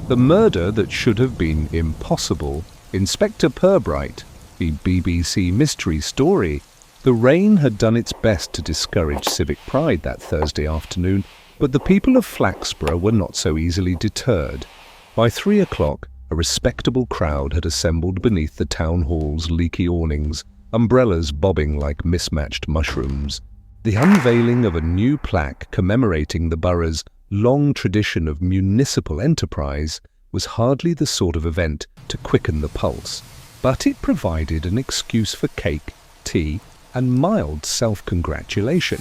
The murder that should have been impossible. Inspector Purbright, the BBC mystery story. The rain had done its best to discourage civic pride that Thursday afternoon, but the people of Flaxborough were not so easily deterred. By 3 o'clock, a respectable crowd had assembled beneath the town hall's leaky awnings, umbrellas bobbing like mismatched mushrooms. The unveiling of a new plaque commemorating the borough's long tradition of municipal enterprise was hardly the sort of event to quicken the pulse, but it provided an excuse for cake, tea, and mild self-congratulation.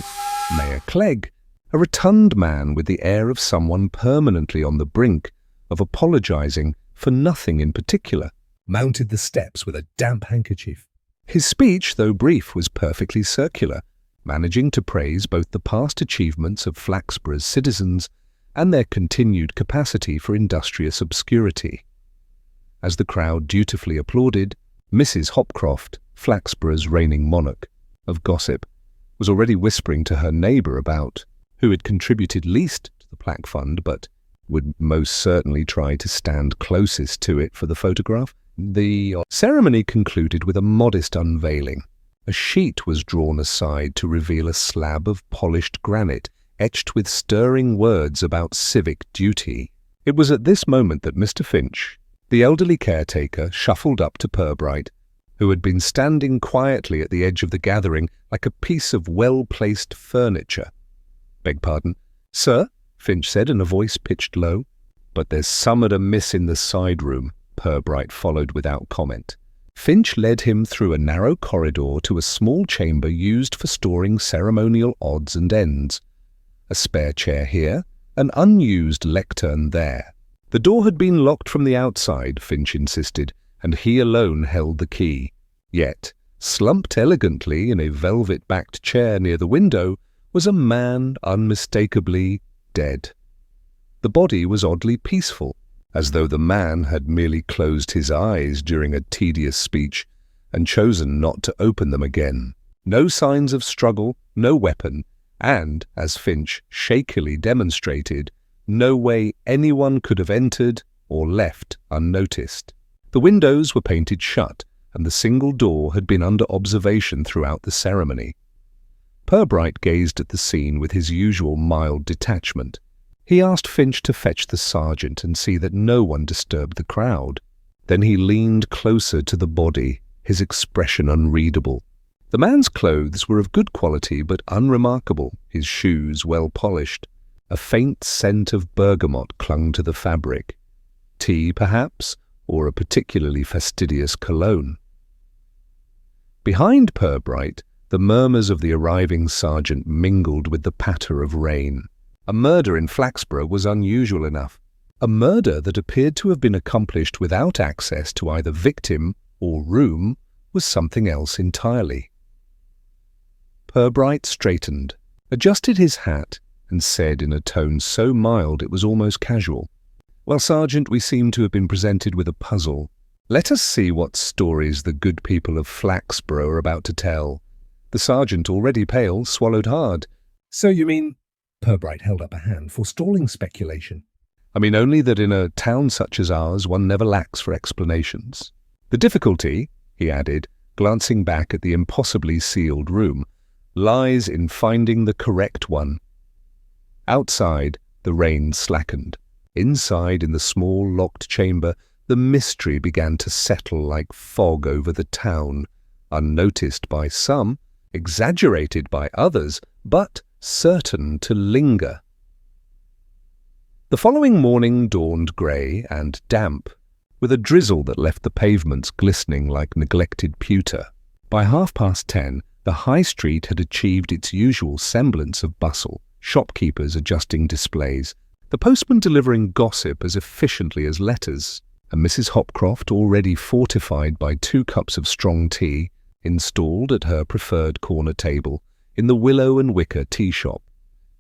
Mayor Clegg, a rotund man with the air of someone permanently on the brink of apologising for nothing in particular, mounted the steps with a damp handkerchief. His speech, though brief, was perfectly circular, managing to praise both the past achievements of Flaxborough's citizens and their continued capacity for industrious obscurity. As the crowd dutifully applauded, Mrs. Hopcroft, Flaxborough's reigning monarch of gossip, was already whispering to her neighbour about who had contributed least to the plaque fund but would most certainly try to stand closest to it for the photograph. The ceremony concluded with a modest unveiling. A sheet was drawn aside to reveal a slab of polished granite etched with stirring words about civic duty. It was at this moment that Mr. Finch, the elderly caretaker, shuffled up to Purbright, who had been standing quietly at the edge of the gathering like a piece of well-placed furniture. "Beg pardon, sir?" Finch said in a voice pitched low. "But there's summat amiss in the side room," Purbright followed without comment. Finch led him through a narrow corridor to a small chamber used for storing ceremonial odds and ends. A spare chair here, an unused lectern there. The door had been locked from the outside, Finch insisted, and he alone held the key. Yet, slumped elegantly in a velvet-backed chair near the window, was a man unmistakably dead. The body was oddly peaceful, as though the man had merely closed his eyes during a tedious speech and chosen not to open them again. No signs of struggle, no weapon, and, as Finch shakily demonstrated, no way anyone could have entered or left unnoticed. The windows were painted shut, and the single door had been under observation throughout the ceremony. Purbright gazed at the scene with his usual mild detachment. He asked Finch to fetch the sergeant and see that no one disturbed the crowd. Then he leaned closer to the body, his expression unreadable. The man's clothes were of good quality but unremarkable, his shoes well polished. A faint scent of bergamot clung to the fabric. Tea, perhaps, or a particularly fastidious cologne. Behind Purbright, the murmurs of the arriving sergeant mingled with the patter of rain. A murder in Flaxborough was unusual enough. A murder that appeared to have been accomplished without access to either victim or room was something else entirely. Purbright straightened, adjusted his hat, and said in a tone so mild it was almost casual, "Well, Sergeant, we seem to have been presented with a puzzle. Let us see what stories the good people of Flaxborough are about to tell." The sergeant, already pale, swallowed hard. "So you mean—" Purbright held up a hand, forestalling speculation. "I mean only that in a town such as ours one never lacks for explanations. The difficulty," he added, glancing back at the impossibly sealed room, "lies in finding the correct one." Outside, the rain slackened. Inside, in the small locked chamber, the mystery began to settle like fog over the town, unnoticed by some, exaggerated by others, but certain to linger. The following morning dawned grey and damp, with a drizzle that left the pavements glistening like neglected pewter. By 10:30, the High Street had achieved its usual semblance of bustle, shopkeepers adjusting displays, the postman delivering gossip as efficiently as letters, and Mrs. Hopcroft, already fortified by 2 cups of strong tea, installed at her preferred corner table in the Willow and Wicker tea shop.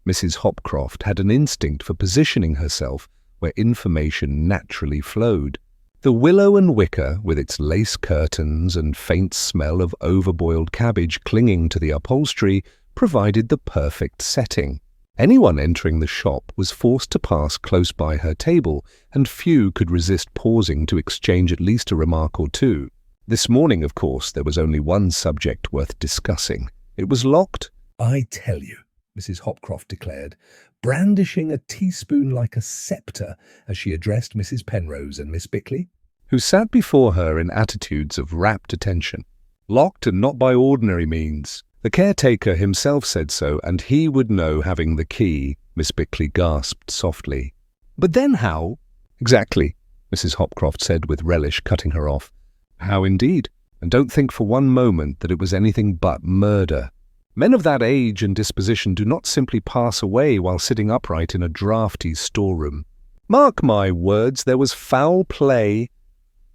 Mrs. Hopcroft had an instinct for positioning herself where information naturally flowed. The Willow and Wicker, with its lace curtains and faint smell of overboiled cabbage clinging to the upholstery, provided the perfect setting. Anyone entering the shop was forced to pass close by her table, and few could resist pausing to exchange at least a remark or two. This morning, of course, there was only one subject worth discussing. It was locked. "I tell you," Mrs. Hopcroft declared, brandishing a teaspoon like a sceptre as she addressed Mrs. Penrose and Miss Bickley, who sat before her in attitudes of rapt attention. "Locked, and not by ordinary means. The caretaker himself said so, and he would know having the key," Miss Bickley gasped softly. "But then how—" "Exactly," Mrs. Hopcroft said with relish, cutting her off. "How indeed? And don't think for one moment that it was anything but murder. Men of that age and disposition do not simply pass away while sitting upright in a draughty storeroom. Mark my words, there was foul play."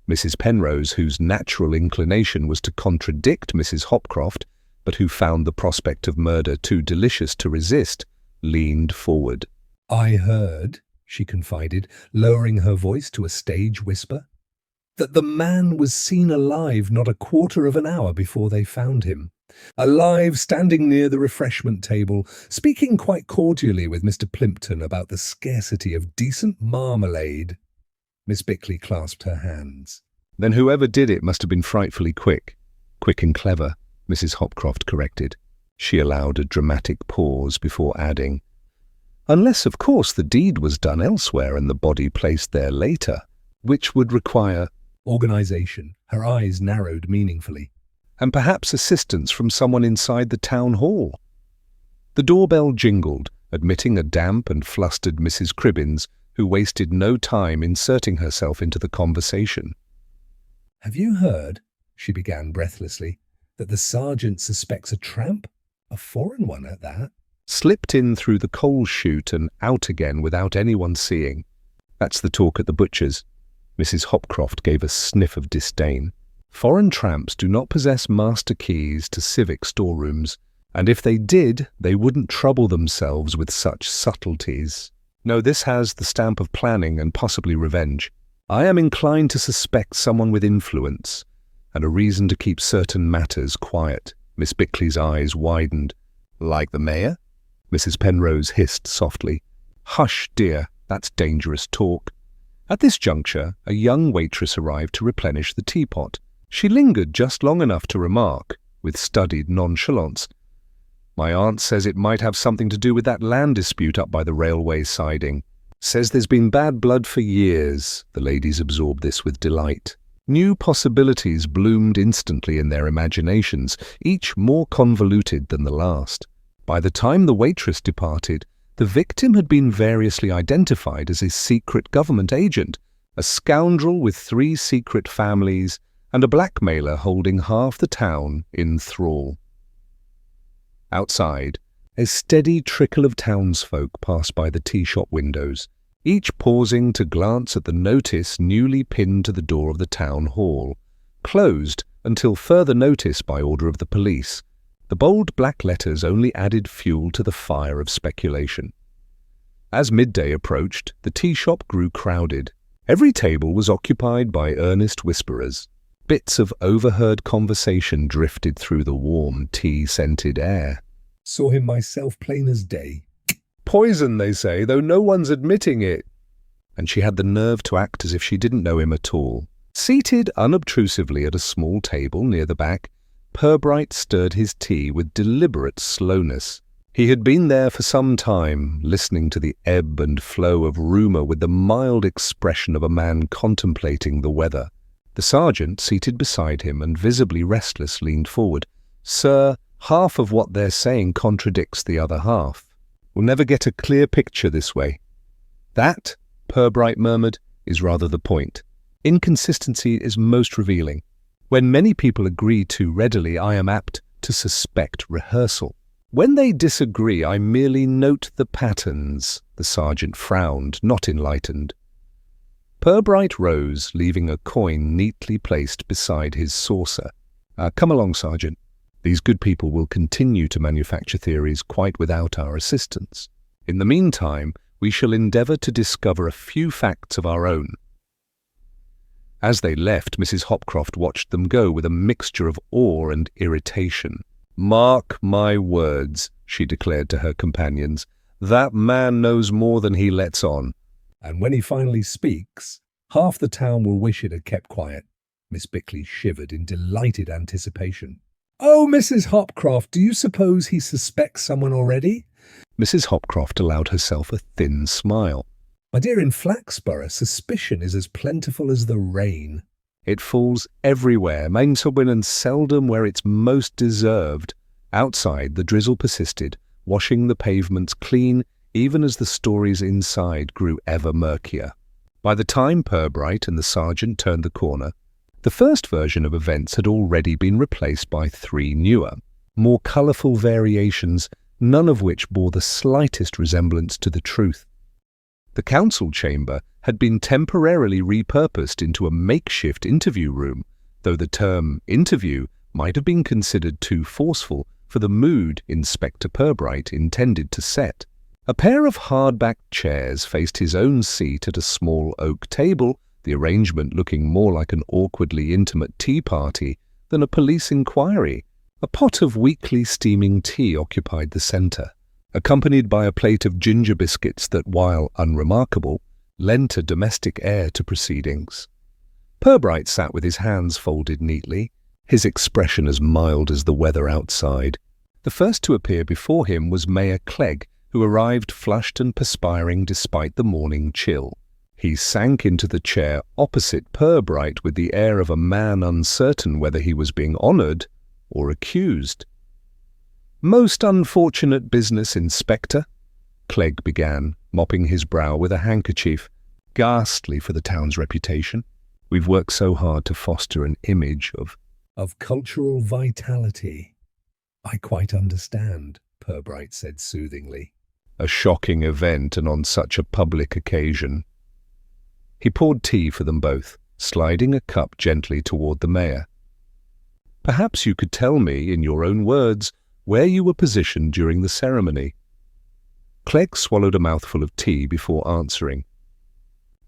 Mrs. Penrose, whose natural inclination was to contradict Mrs. Hopcroft, but who found the prospect of murder too delicious to resist, leaned forward. "I heard," she confided, lowering her voice to a stage whisper, "that the man was seen alive not a quarter of an hour before they found him. Alive, standing near the refreshment table, speaking quite cordially with Mr. Plimpton about the scarcity of decent marmalade." Miss Bickley clasped her hands. "Then whoever did it must have been frightfully quick. Quick and clever," Mrs. Hopcroft corrected. She allowed a dramatic pause before adding, "Unless, of course, the deed was done elsewhere and the body placed there later, which would require—" "Organization." Her eyes narrowed meaningfully. "And perhaps assistance from someone inside the town hall." The doorbell jingled, admitting a damp and flustered Mrs. Cribbins, who wasted no time inserting herself into the conversation. "Have you heard," she began breathlessly, "that the sergeant suspects a tramp? A foreign one at that." "Slipped in through the coal chute and out again without anyone seeing. That's the talk at the butcher's." Mrs. Hopcroft gave a sniff of disdain. "Foreign tramps do not possess master keys to civic storerooms, and if they did, they wouldn't trouble themselves with such subtleties. No, this has the stamp of planning and possibly revenge. I am inclined to suspect someone with influence, and a reason to keep certain matters quiet." Miss Bickley's eyes widened. "Like the mayor?" Mrs. Penrose hissed softly. "Hush, dear, that's dangerous talk." At this juncture, a young waitress arrived to replenish the teapot. She lingered just long enough to remark, with studied nonchalance, "My aunt says it might have something to do with that land dispute up by the railway siding. Says there's been bad blood for years." The ladies absorbed this with delight. New possibilities bloomed instantly in their imaginations, each more convoluted than the last. By the time the waitress departed, the victim had been variously identified as a secret government agent, a scoundrel with 3 secret families, and a blackmailer holding half the town in thrall. Outside, a steady trickle of townsfolk passed by the tea-shop windows, each pausing to glance at the notice newly pinned to the door of the town hall, closed until further notice by order of the police. The bold black letters only added fuel to the fire of speculation. As midday approached, the tea-shop grew crowded. Every table was occupied by earnest whisperers. Bits of overheard conversation drifted through the warm, tea-scented air. "Saw him myself plain as day." "Poison, they say, though no one's admitting it." And she had the nerve to act as if she didn't know him at all. Seated unobtrusively at a small table near the back, Purbright stirred his tea with deliberate slowness. He had been there for some time, listening to the ebb and flow of rumour with the mild expression of a man contemplating the weather. The sergeant, seated beside him and visibly restless, leaned forward. "Sir, half of what they're saying contradicts the other half. We'll never get a clear picture this way." "That," Purbright murmured, "is rather the point. Inconsistency is most revealing. When many people agree too readily, I am apt to suspect rehearsal. When they disagree, I merely note the patterns." The sergeant frowned, not enlightened. Purbright rose, leaving a coin neatly placed beside his saucer. "Come along, Sergeant. These good people will continue to manufacture theories quite without our assistance. In the meantime, we shall endeavour to discover a few facts of our own." As they left, Mrs. Hopcroft watched them go with a mixture of awe and irritation. "Mark my words," she declared to her companions, That man knows more than he lets on. And when he finally speaks, half the town will wish it had kept quiet. Miss Bickley shivered in delighted anticipation. Oh, Mrs. Hopcroft, do you suppose he suspects someone already? Mrs. Hopcroft allowed herself a thin smile. My dear, in Flaxborough, suspicion is as plentiful as the rain. It falls everywhere, Mainselwyn, and seldom where it's most deserved. Outside, the drizzle persisted, washing the pavements clean, even as the stories inside grew ever murkier. By the time Purbright and the sergeant turned the corner, the first version of events had already been replaced by 3 newer, more colourful variations, none of which bore the slightest resemblance to the truth. The council chamber had been temporarily repurposed into a makeshift interview room, though the term interview might have been considered too forceful for the mood Inspector Purbright intended to set. A pair of hard-backed chairs faced his own seat at a small oak table, the arrangement looking more like an awkwardly intimate tea party than a police inquiry. A pot of weakly steaming tea occupied the centre, accompanied by a plate of ginger biscuits that, while unremarkable, lent a domestic air to proceedings. Purbright sat with his hands folded neatly, his expression as mild as the weather outside. The first to appear before him was Mayor Clegg, who arrived flushed and perspiring despite the morning chill. He sank into the chair opposite Purbright with the air of a man uncertain whether he was being honoured or accused. "Most unfortunate business, Inspector," Clegg began, mopping his brow with a handkerchief. "Ghastly for the town's reputation. We've worked so hard to foster an image Of cultural vitality. I quite understand," Purbright said soothingly. A shocking event, and on such a public occasion." He poured tea for them both, sliding a cup gently toward the mayor. "Perhaps you could tell me, in your own words, where you were positioned during the ceremony." Clegg swallowed a mouthful of tea before answering.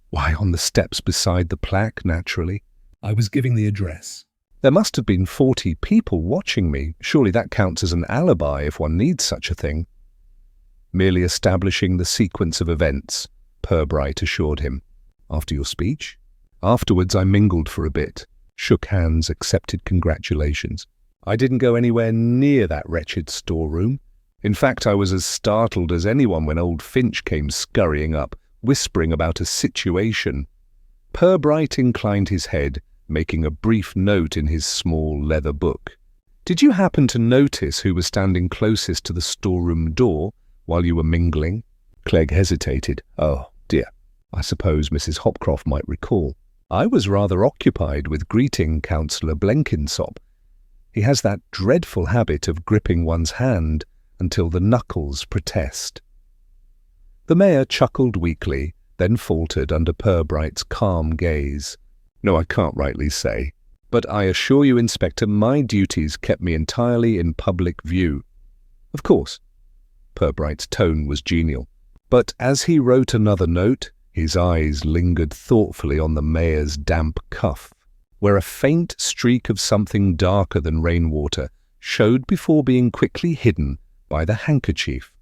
"Why, on the steps beside the plaque, naturally." "I was giving the address." "There must have been 40 people watching me. Surely that counts as an alibi if one needs such a thing." "Merely establishing the sequence of events," Purbright assured him. "After your speech?" "Afterwards I mingled for a bit, shook hands, accepted congratulations. I didn't go anywhere near that wretched storeroom. In fact, I was as startled as anyone when old Finch came scurrying up, whispering about a situation." Purbright inclined his head, making a brief note in his small leather book. "Did you happen to notice who was standing closest to the storeroom door while you were mingling?" Clegg hesitated. "Oh, dear. I suppose Mrs. Hopcroft might recall. I was rather occupied with greeting Councillor Blenkinsop. He has that dreadful habit of gripping one's hand until the knuckles protest." The mayor chuckled weakly, then faltered under Purbright's calm gaze. "No, I can't rightly say. But I assure you, Inspector, my duties kept me entirely in public view." "Of course." Purbright's tone was genial. But as he wrote another note, his eyes lingered thoughtfully on the mayor's damp cuff, where a faint streak of something darker than rainwater showed before being quickly hidden by the handkerchief.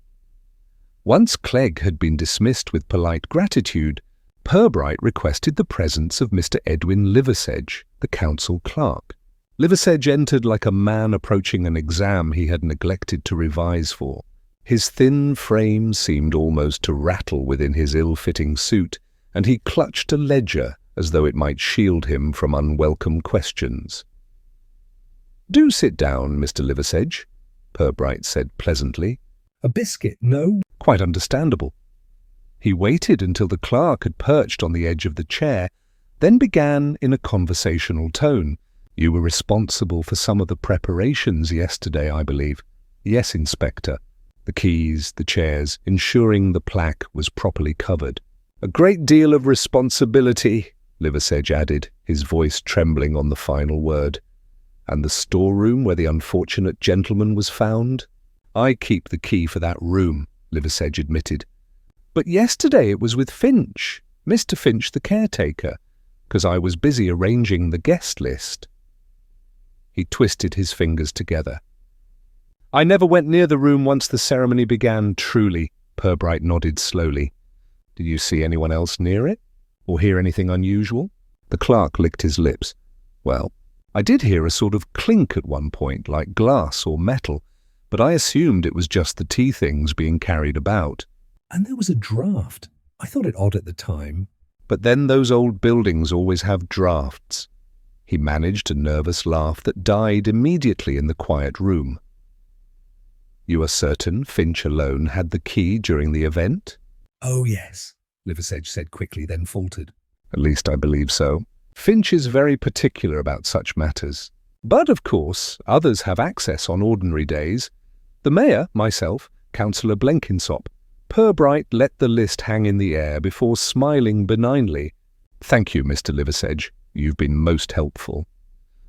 Once Clegg had been dismissed with polite gratitude, Purbright requested the presence of Mr. Edwin Liversedge, the council clerk. Liversedge entered like a man approaching an exam he had neglected to revise for. His thin frame seemed almost to rattle within his ill-fitting suit, and he clutched a ledger as though it might shield him from unwelcome questions. "Do sit down, Mr. Liversedge," Purbright said pleasantly. "A biscuit, no?" "Quite understandable." He waited until the clerk had perched on the edge of the chair, then began in a conversational tone. "You were responsible for some of the preparations yesterday, I believe." "Yes, Inspector." The keys, the chairs, ensuring the plaque was properly covered. "A great deal of responsibility," Liversedge added, his voice trembling on the final word. "And the storeroom where the unfortunate gentleman was found?" "I keep the key for that room," Liversedge admitted. "But yesterday it was with Finch, Mr. Finch the caretaker, because I was busy arranging the guest list." He twisted his fingers together. "I never went near the room once the ceremony began, truly," Purbright nodded slowly. Did you see anyone else near it? Or hear anything unusual? The clerk licked his lips. Well, I did hear a sort of clink at one point, like glass or metal, but I assumed it was just the tea things being carried about. And there was a draft. I thought it odd at the time. But then those old buildings always have drafts. He managed a nervous laugh that died immediately in the quiet room. You are certain Finch alone had the key during the event? Oh, yes, Liversedge said quickly, then faltered. At least I believe so. Finch is very particular about such matters. But, of course, others have access on ordinary days. The mayor, myself, Councillor Blenkinsop. Purbright let the list hang in the air before smiling benignly. Thank you, Mr. Liversedge. You've been most helpful.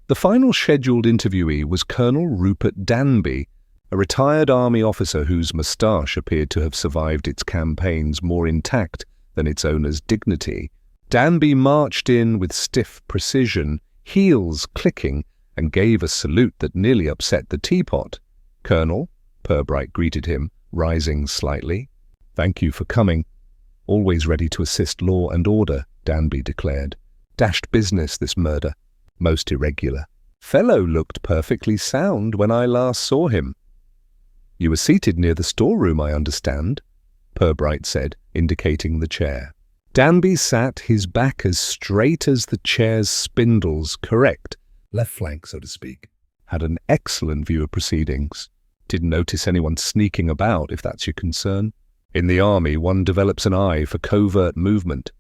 The final scheduled interviewee was Colonel Rupert Danby, a retired army officer whose moustache appeared to have survived its campaigns more intact than its owner's dignity. Danby marched in with stiff precision, heels clicking, and gave a salute that nearly upset the teapot. Colonel, Purbright greeted him, rising slightly. Thank you for coming. Always ready to assist law and order, Danby declared. Dashed business, this murder. Most irregular. Fellow looked perfectly sound when I last saw him. You were seated near the storeroom, I understand, Purbright said, indicating the chair. Danby sat, his back as straight as the chair's spindles, correct. Left flank, so to speak. Had an excellent view of proceedings. Didn't notice anyone sneaking about, if that's your concern. In the army, one develops an eye for covert movement.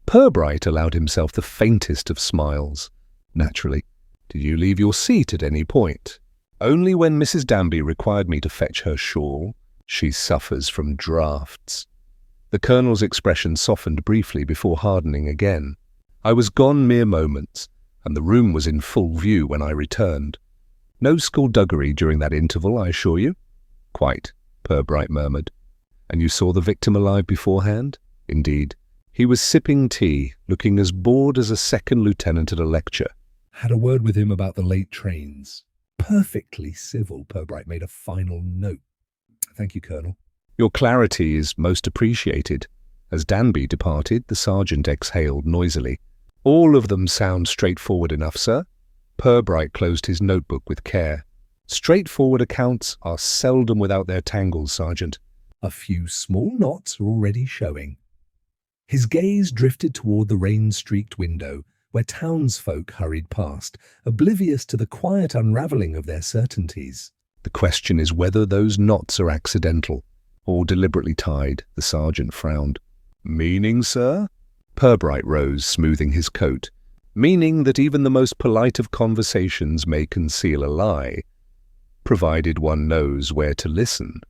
Purbright allowed himself the faintest of smiles. Naturally. Did you leave your seat at any point? Only when Mrs. Danby required me to fetch her shawl. She suffers from drafts. The Colonel's expression softened briefly before hardening again. I was gone mere moments, and the room was in full view when I returned. No skullduggery during that interval, I assure you. Quite, Purbright murmured. And you saw the victim alive beforehand? Indeed. He was sipping tea, looking as bored as a second lieutenant at a lecture. Had a word with him about the late trains. Perfectly civil, Purbright made a final note. Thank you, Colonel. Your clarity is most appreciated. As Danby departed, the sergeant exhaled noisily. All of them sound straightforward enough, sir. Purbright closed his notebook with care. Straightforward accounts are seldom without their tangles, Sergeant. A few small knots are already showing. His gaze drifted toward the rain-streaked window, where townsfolk hurried past, oblivious to the quiet unravelling of their certainties. The question is whether those knots are accidental, or deliberately tied, the sergeant frowned. Meaning, sir? Purbright rose, smoothing his coat. Meaning that even the most polite of conversations may conceal a lie, provided one knows where to listen.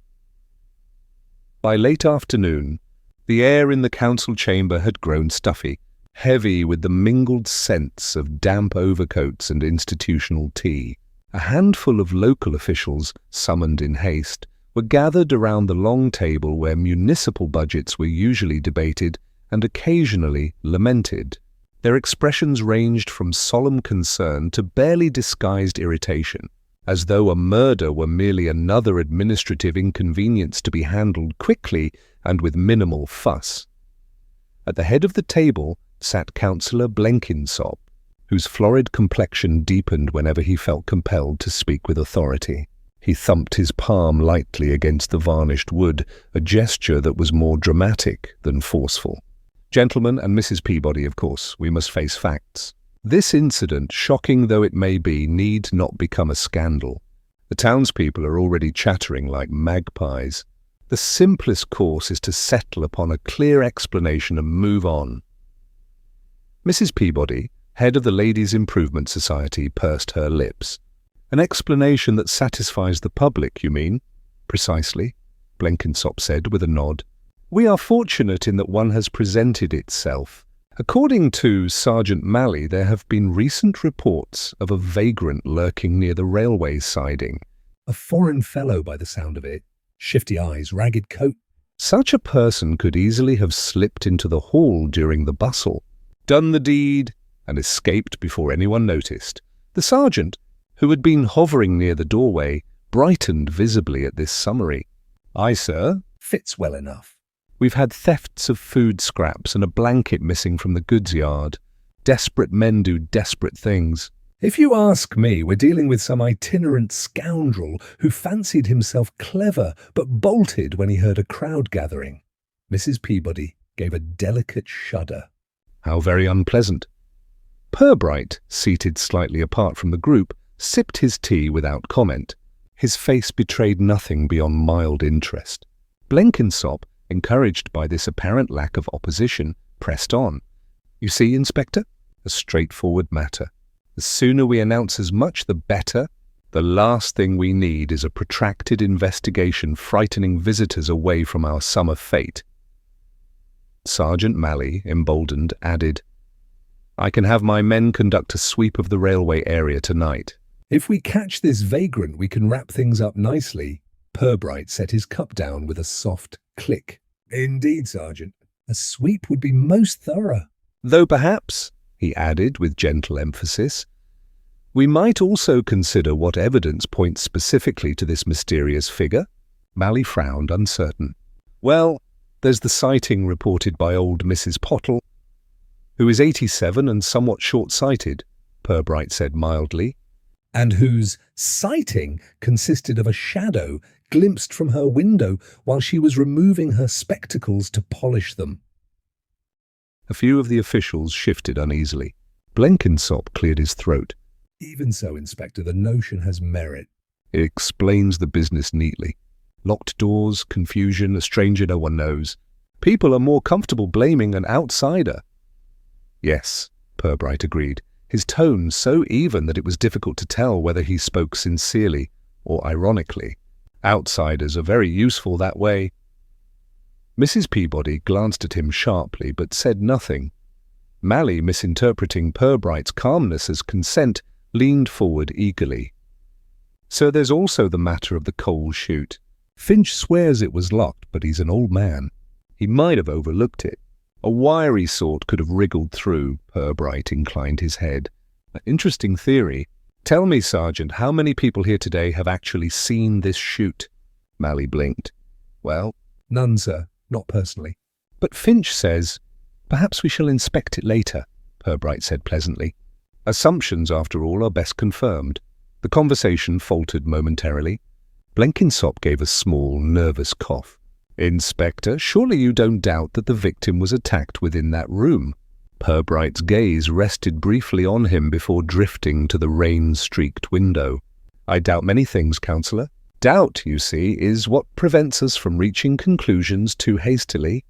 By late afternoon, the air in the council chamber had grown stuffy, heavy with the mingled scents of damp overcoats and institutional tea. A handful of local officials, summoned in haste, were gathered around the long table where municipal budgets were usually debated and occasionally lamented. Their expressions ranged from solemn concern to barely disguised irritation, as though a murder were merely another administrative inconvenience to be handled quickly and with minimal fuss. At the head of the table sat Councillor Blenkinsop, whose florid complexion deepened whenever he felt compelled to speak with authority. He thumped his palm lightly against the varnished wood, a gesture that was more dramatic than forceful. Gentlemen and Mrs. Peabody, of course, we must face facts. This incident, shocking though it may be, need not become a scandal. The townspeople are already chattering like magpies. The simplest course is to settle upon a clear explanation and move on. Mrs. Peabody, head of the Ladies' Improvement Society, pursed her lips. An explanation that satisfies the public, you mean? Precisely, Blenkinsop said with a nod. We are fortunate in that one has presented itself. According to Sergeant Malley, there have been recent reports of a vagrant lurking near the railway siding. A foreign fellow by the sound of it. Shifty eyes, ragged coat. Such a person could easily have slipped into the hall during the bustle, done the deed, and escaped before anyone noticed. The sergeant, who had been hovering near the doorway, brightened visibly at this summary. Aye, sir, Fits well enough. We've had thefts of food scraps and a blanket missing from the goods yard. Desperate men do desperate things. If you ask me, we're dealing with some itinerant scoundrel who fancied himself clever but bolted when he heard a crowd gathering. Mrs. Peabody gave a delicate shudder. How very unpleasant. Purbright, seated slightly apart from the group, sipped his tea without comment. His face betrayed nothing beyond mild interest. Blenkinsop, encouraged by this apparent lack of opposition, pressed on. You see, Inspector, a straightforward matter. The sooner we announce as much, the better. The last thing we need is a protracted investigation frightening visitors away from our summer fete. Sergeant Malley, emboldened, added, I can have my men conduct a sweep of the railway area tonight. If we catch this vagrant, we can wrap things up nicely. Purbright set his cup down with a soft click. Indeed, Sergeant. A sweep would be most thorough. Though perhaps, he added with gentle emphasis, we might also consider what evidence points specifically to this mysterious figure. Malley frowned, uncertain. Well, there's the sighting reported by old Mrs. Pottle, who is 87 and somewhat short-sighted, Purbright said mildly. And whose sighting consisted of a shadow glimpsed from her window while she was removing her spectacles to polish them. A few of the officials shifted uneasily. Blenkinsop cleared his throat. Even so, Inspector, the notion has merit. It explains the business neatly. Locked doors, confusion, a stranger no one knows. People are more comfortable blaming an outsider. Yes, Purbright agreed, his tone so even that it was difficult to tell whether he spoke sincerely or ironically. Outsiders are very useful that way. Mrs. Peabody glanced at him sharply but said nothing. Malley, misinterpreting Purbright's calmness as consent, leaned forward eagerly. So there's also the matter of the coal chute. Finch swears it was locked, but he's an old man. He might have overlooked it. A wiry sort could have wriggled through, Purbright inclined his head. An interesting theory. Tell me, Sergeant, how many people here today have actually seen this chute? Malley blinked. Well, none, sir. Not personally. But Finch says, perhaps we shall inspect it later, Purbright said pleasantly. Assumptions, after all, are best confirmed. The conversation faltered momentarily. Blenkinsop gave a small, nervous cough. Inspector, surely you don't doubt that the victim was attacked within that room? Purbright's gaze rested briefly on him before drifting to the rain-streaked window. I doubt many things, Councillor. Doubt, you see, is what prevents us from reaching conclusions too hastily.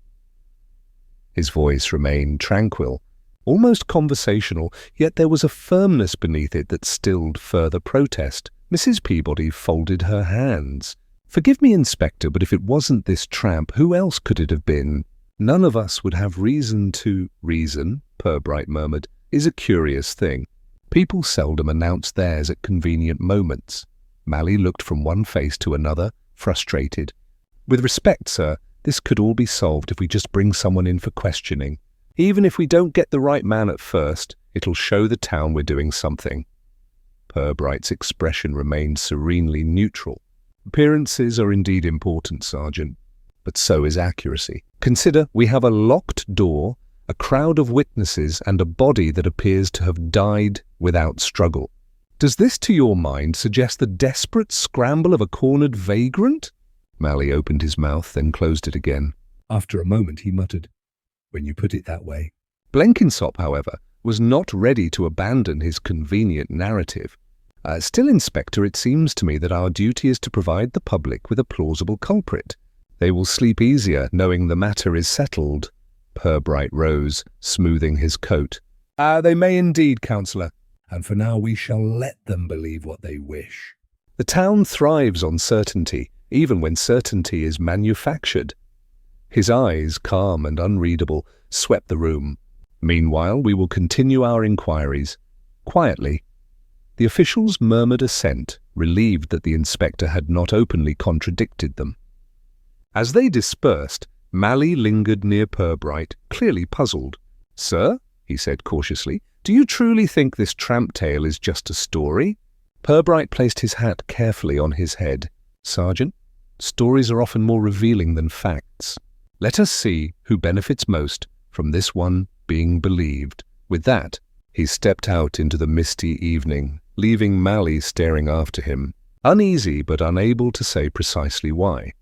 His voice remained tranquil, almost conversational, yet there was a firmness beneath it that stilled further protest. Mrs. Peabody folded her hands. Forgive me, Inspector, but if it wasn't this tramp, who else could it have been? None of us would have reason to— Reason, Purbright murmured, is a curious thing. People seldom announce theirs at convenient moments. Malley looked from one face to another, frustrated. With respect, sir, this could all be solved if we just bring someone in for questioning. Even if we don't get the right man at first, it'll show the town we're doing something. Purbright's expression remained serenely neutral. Appearances are indeed important, Sergeant, but so is accuracy. Consider we have a locked door, a crowd of witnesses, and a body that appears to have died without struggle. Does this, to your mind, suggest the desperate scramble of a cornered vagrant? Malley opened his mouth, then closed it again. After a moment he muttered, when you put it that way. Blenkinsop, however, was not ready to abandon his convenient narrative. Still, Inspector, it seems to me that our duty is to provide the public with a plausible culprit. They will sleep easier knowing the matter is settled. Purbright rose, smoothing his coat. They may indeed, Councillor. And for now we shall let them believe what they wish. The town thrives on certainty, even when certainty is manufactured. His eyes, calm and unreadable, swept the room. Meanwhile, we will continue our inquiries. Quietly. The officials murmured assent, relieved that the inspector had not openly contradicted them. As they dispersed, Malley lingered near Purbright, clearly puzzled. Sir, he said cautiously, do you truly think this tramp tale is just a story? Purbright placed his hat carefully on his head. Sergeant, stories are often more revealing than facts. Let us see who benefits most from this one being believed. With that, he stepped out into the misty evening, leaving Mally staring after him, uneasy but unable to say precisely why.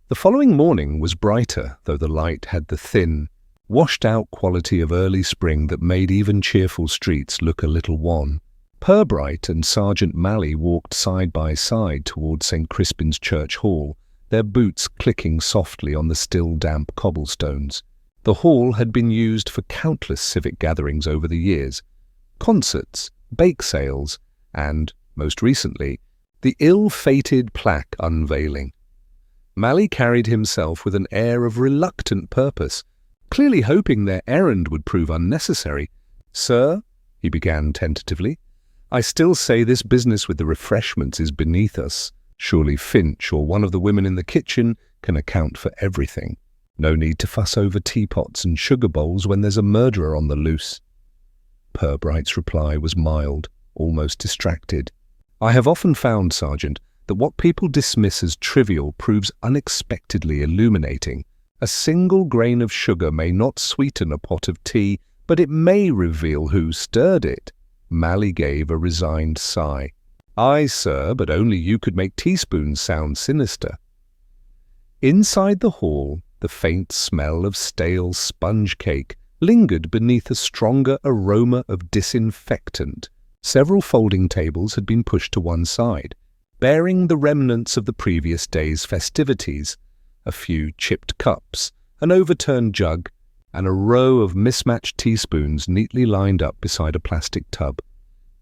The following morning was brighter, though the light had the thin, washed-out quality of early spring that made even cheerful streets look a little wan. Purbright and Sergeant Mally walked side by side toward St. Crispin's Church Hall, their boots clicking softly on the still damp cobblestones. The hall had been used for countless civic gatherings over the years, concerts, bake sales, and, most recently, the ill-fated plaque unveiling. Mally carried himself with an air of reluctant purpose, clearly hoping their errand would prove unnecessary. "Sir," he began tentatively, "I still say this business with the refreshments is beneath us. Surely Finch or one of the women in the kitchen can account for everything. No need to fuss over teapots and sugar bowls when there's a murderer on the loose." Purbright's reply was mild, almost distracted. "I have often found, Sergeant, that what people dismiss as trivial proves unexpectedly illuminating. A single grain of sugar may not sweeten a pot of tea, but it may reveal who stirred it." Mally gave a resigned sigh. "Aye, sir, but only you could make teaspoons sound sinister." Inside the hall, the faint smell of stale sponge cake lingered beneath a stronger aroma of disinfectant. Several folding tables had been pushed to one side, bearing the remnants of the previous day's festivities, a few chipped cups, an overturned jug, and a row of mismatched teaspoons neatly lined up beside a plastic tub.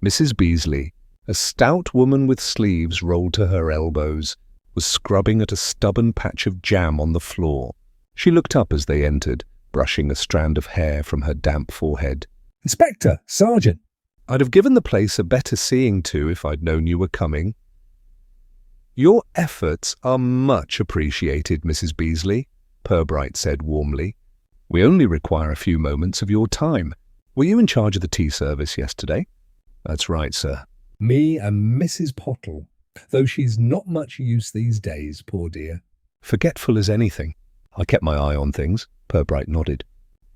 Mrs. Beasley, a stout woman with sleeves rolled to her elbows, was scrubbing at a stubborn patch of jam on the floor. She looked up as they entered, brushing a strand of hair from her damp forehead. "Inspector, Sergeant." "I'd have given the place a better seeing to if I'd known you were coming." "Your efforts are much appreciated, Mrs. Beasley," Purbright said warmly. "We only require a few moments of your time. Were you in charge of the tea service yesterday?" "That's right, sir." "Me and Mrs. Pottle, though she's not much use these days, poor dear." "Forgetful as anything. I kept my eye on things," Purbright nodded.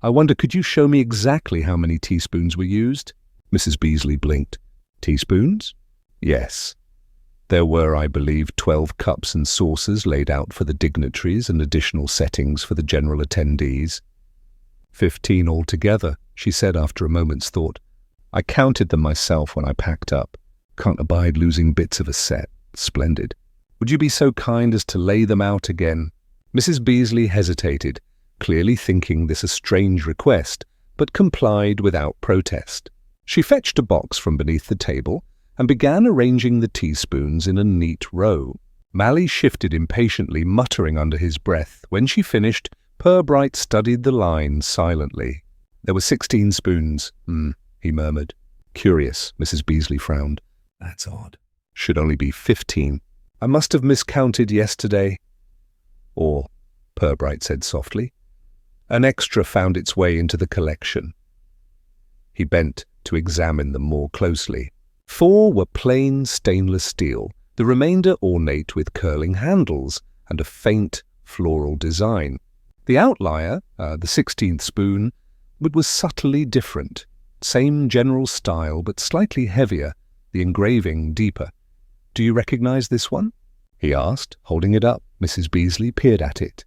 "I wonder, could you show me exactly how many teaspoons were used?" Mrs. Beasley blinked. "Teaspoons?" "Yes. There were, I believe, 12 cups and saucers laid out for the dignitaries and additional settings for the general attendees." 15 altogether," she said after a moment's thought. "I counted them myself when I packed up. Can't abide losing bits of a set. Splendid. Would you be so kind as to lay them out again?" Mrs. Beasley hesitated, clearly thinking this a strange request, but complied without protest. She fetched a box from beneath the table and began arranging the teaspoons in a neat row. Mally shifted impatiently, muttering under his breath. When she finished, Purbright studied the lines silently. "There were 16 spoons, he murmured. "Curious," Mrs. Beasley frowned. "That's odd." "Should only be 15. I must have miscounted yesterday." "Or," Purbright said softly, "an extra found its way into the collection." He bent to examine them more closely. 4 were plain stainless steel, the remainder ornate with curling handles and a faint floral design. The outlier, the 16th spoon, was subtly different. Same general style, but slightly heavier, the engraving deeper. "Do you recognize this one?" he asked, holding it up. Mrs. Beasley peered at it.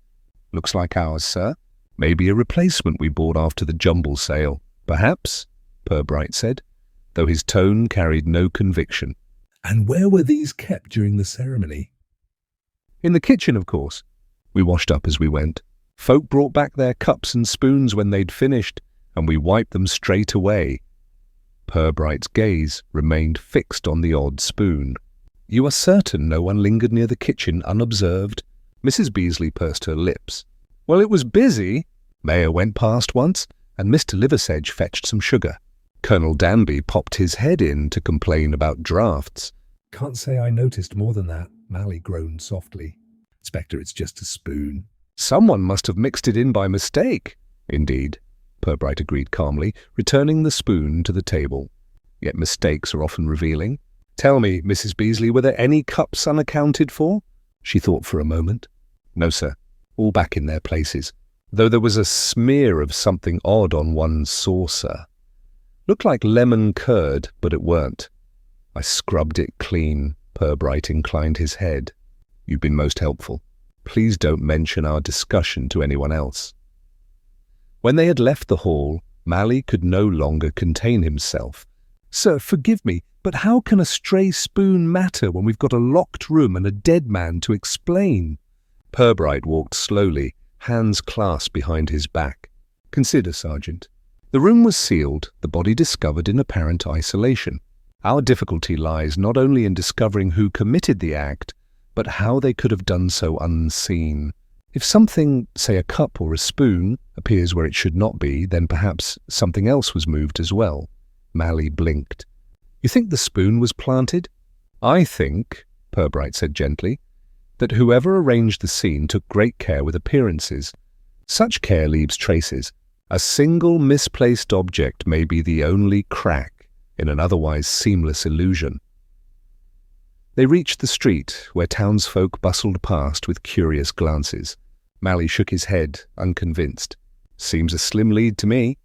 "Looks like ours, sir. Maybe a replacement we bought after the jumble sale." "Perhaps," Purbright said, though his tone carried no conviction. "And where were these kept during the ceremony?" "In the kitchen, of course. We washed up as we went. Folk brought back their cups and spoons when they'd finished, and we wiped them straight away." Purbright's gaze remained fixed on the odd spoon. "You are certain no one lingered near the kitchen unobserved?" Mrs. Beasley pursed her lips. "Well, it was busy. Mayor went past once, and Mr. Liversedge fetched some sugar. Colonel Danby popped his head in to complain about drafts." "Can't say I noticed more than that," Mally groaned softly. "Inspector, it's just a spoon." "Someone must have mixed it in by mistake." "Indeed," Purbright agreed calmly, returning the spoon to the table. "Yet mistakes are often revealing. Tell me, Mrs. Beasley, were there any cups unaccounted for?" she thought for a moment. No, sir. All back in their places, though there was a smear of something odd on one saucer. Looked like lemon curd, but it weren't. I scrubbed it clean. Purbright inclined his head. You've been most helpful. Please don't mention our discussion to anyone else. When they had left the hall, Mally could no longer contain himself. Sir, forgive me, but how can a stray spoon matter when we've got a locked room and a dead man to explain? Purbright walked slowly, hands clasped behind his back. Consider, Sergeant. The room was sealed, the body discovered in apparent isolation. Our difficulty lies not only in discovering who committed the act, but how they could have done so unseen. If something, say a cup or a spoon, appears where it should not be, then perhaps something else was moved as well. Mally blinked. You think the spoon was planted? I think, Purbright said gently, that whoever arranged the scene took great care with appearances. Such care leaves traces. A single misplaced object may be the only crack in an otherwise seamless illusion. They reached the street, where townsfolk bustled past with curious glances. Mally shook his head, unconvinced. Seems a slim lead to me.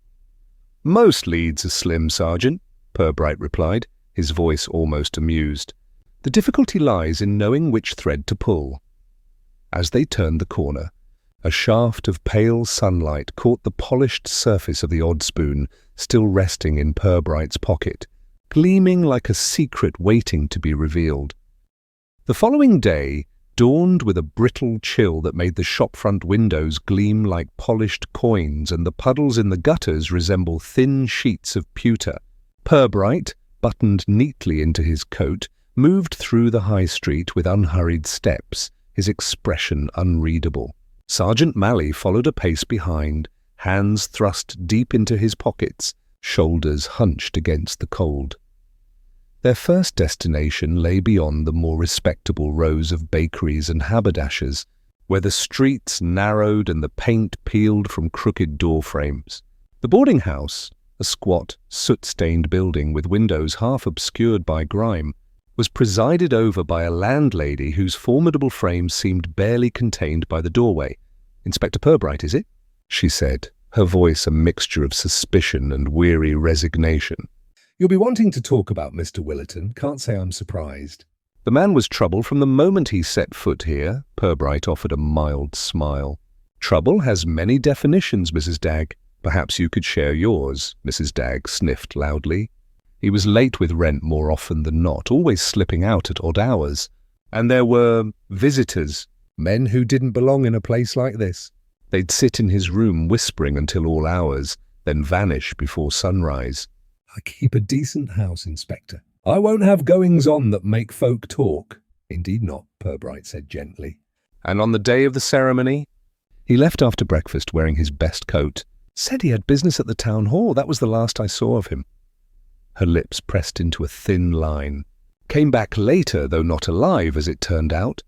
Most leads are slim, Sergeant, Purbright replied, his voice almost amused. The difficulty lies in knowing which thread to pull. As they turned the corner, a shaft of pale sunlight caught the polished surface of the odd spoon, still resting in Purbright's pocket, gleaming like a secret waiting to be revealed. The following day dawned with a brittle chill that made the shop-front windows gleam like polished coins and the puddles in the gutters resemble thin sheets of pewter. Purbright, buttoned neatly into his coat, moved through the high street with unhurried steps, his expression unreadable. Sergeant Mally followed a pace behind, hands thrust deep into his pockets, shoulders hunched against the cold. Their first destination lay beyond the more respectable rows of bakeries and haberdashers, where the streets narrowed and the paint peeled from crooked door frames. The boarding house, a squat, soot-stained building with windows half obscured by grime, was presided over by a landlady whose formidable frame seemed barely contained by the doorway. "Inspector Purbright, is it?" she said, her voice a mixture of suspicion and weary resignation. You'll be wanting to talk about Mr. Willerton. Can't say I'm surprised. The man was trouble from the moment he set foot here. Purbright offered a mild smile. Trouble has many definitions, Mrs. Dagg. Perhaps you could share yours, Mrs. Dagg sniffed loudly. He was late with rent more often than not, always slipping out at odd hours. And there were visitors, men who didn't belong in a place like this. They'd sit in his room whispering until all hours, then vanish before sunrise. I keep a decent house, Inspector. I won't have goings-on that make folk talk. Indeed not, Purbright said gently. And on the day of the ceremony? He left after breakfast wearing his best coat. Said he had business at the town hall. That was the last I saw of him. Her lips pressed into a thin line. Came back later, though not alive, as it turned out.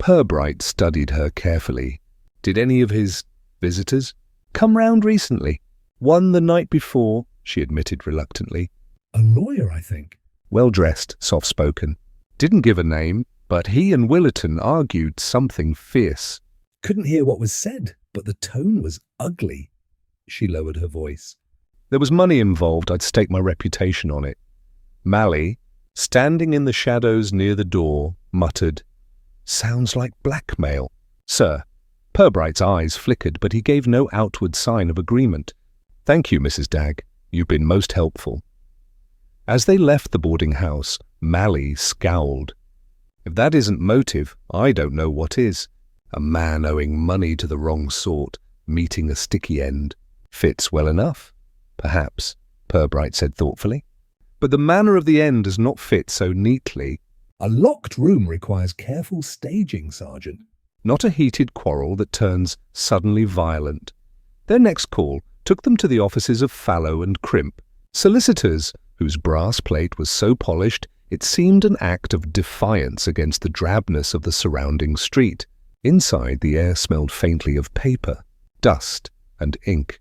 Purbright studied her carefully. Did any of his visitors come round recently? One the night before, she admitted reluctantly. A lawyer, I think. Well-dressed, soft-spoken. Didn't give a name, but he and Willerton argued something fierce. Couldn't hear what was said, but the tone was ugly. She lowered her voice. There was money involved. I'd stake my reputation on it. Mally, standing in the shadows near the door, muttered, "Sounds like blackmail." "Sir." Purbright's eyes flickered, but he gave no outward sign of agreement. "Thank you, Mrs. Dagg. You've been most helpful." As they left the boarding house, Mally scowled. If that isn't motive, I don't know what is. A man owing money to the wrong sort, meeting a sticky end. Fits well enough. Perhaps, Purbright said thoughtfully. But the manner of the end does not fit so neatly. A locked room requires careful staging, Sergeant. Not a heated quarrel that turns suddenly violent. Their next call took them to the offices of Fallow and Crimp, solicitors whose brass plate was so polished it seemed an act of defiance against the drabness of the surrounding street. Inside, the air smelled faintly of paper, dust, and ink.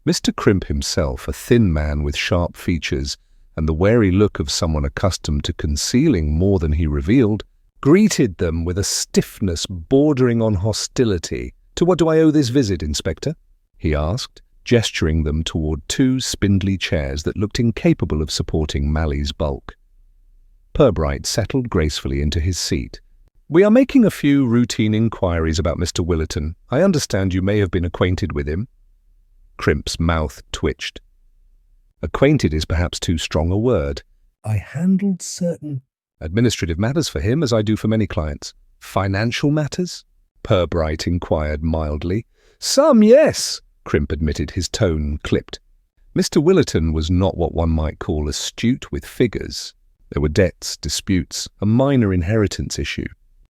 Mr. Crimp himself, a thin man with sharp features and the wary look of someone accustomed to concealing more than he revealed, greeted them with a stiffness bordering on hostility. "To what do I owe this visit, Inspector?" he asked, gesturing them toward two spindly chairs that looked incapable of supporting Mally's bulk. Purbright settled gracefully into his seat. "We are making a few routine inquiries about Mr. Willerton. I understand you may have been acquainted with him." Crimp's mouth twitched. Acquainted is perhaps too strong a word. "I handled certain Administrative matters for him, as I do for many clients." "Financial matters?" Purbright inquired mildly. "Some, yes," Crimp admitted, his tone clipped. Mr. Willerton was not what one might call astute with figures. There were debts, disputes, a minor inheritance issue.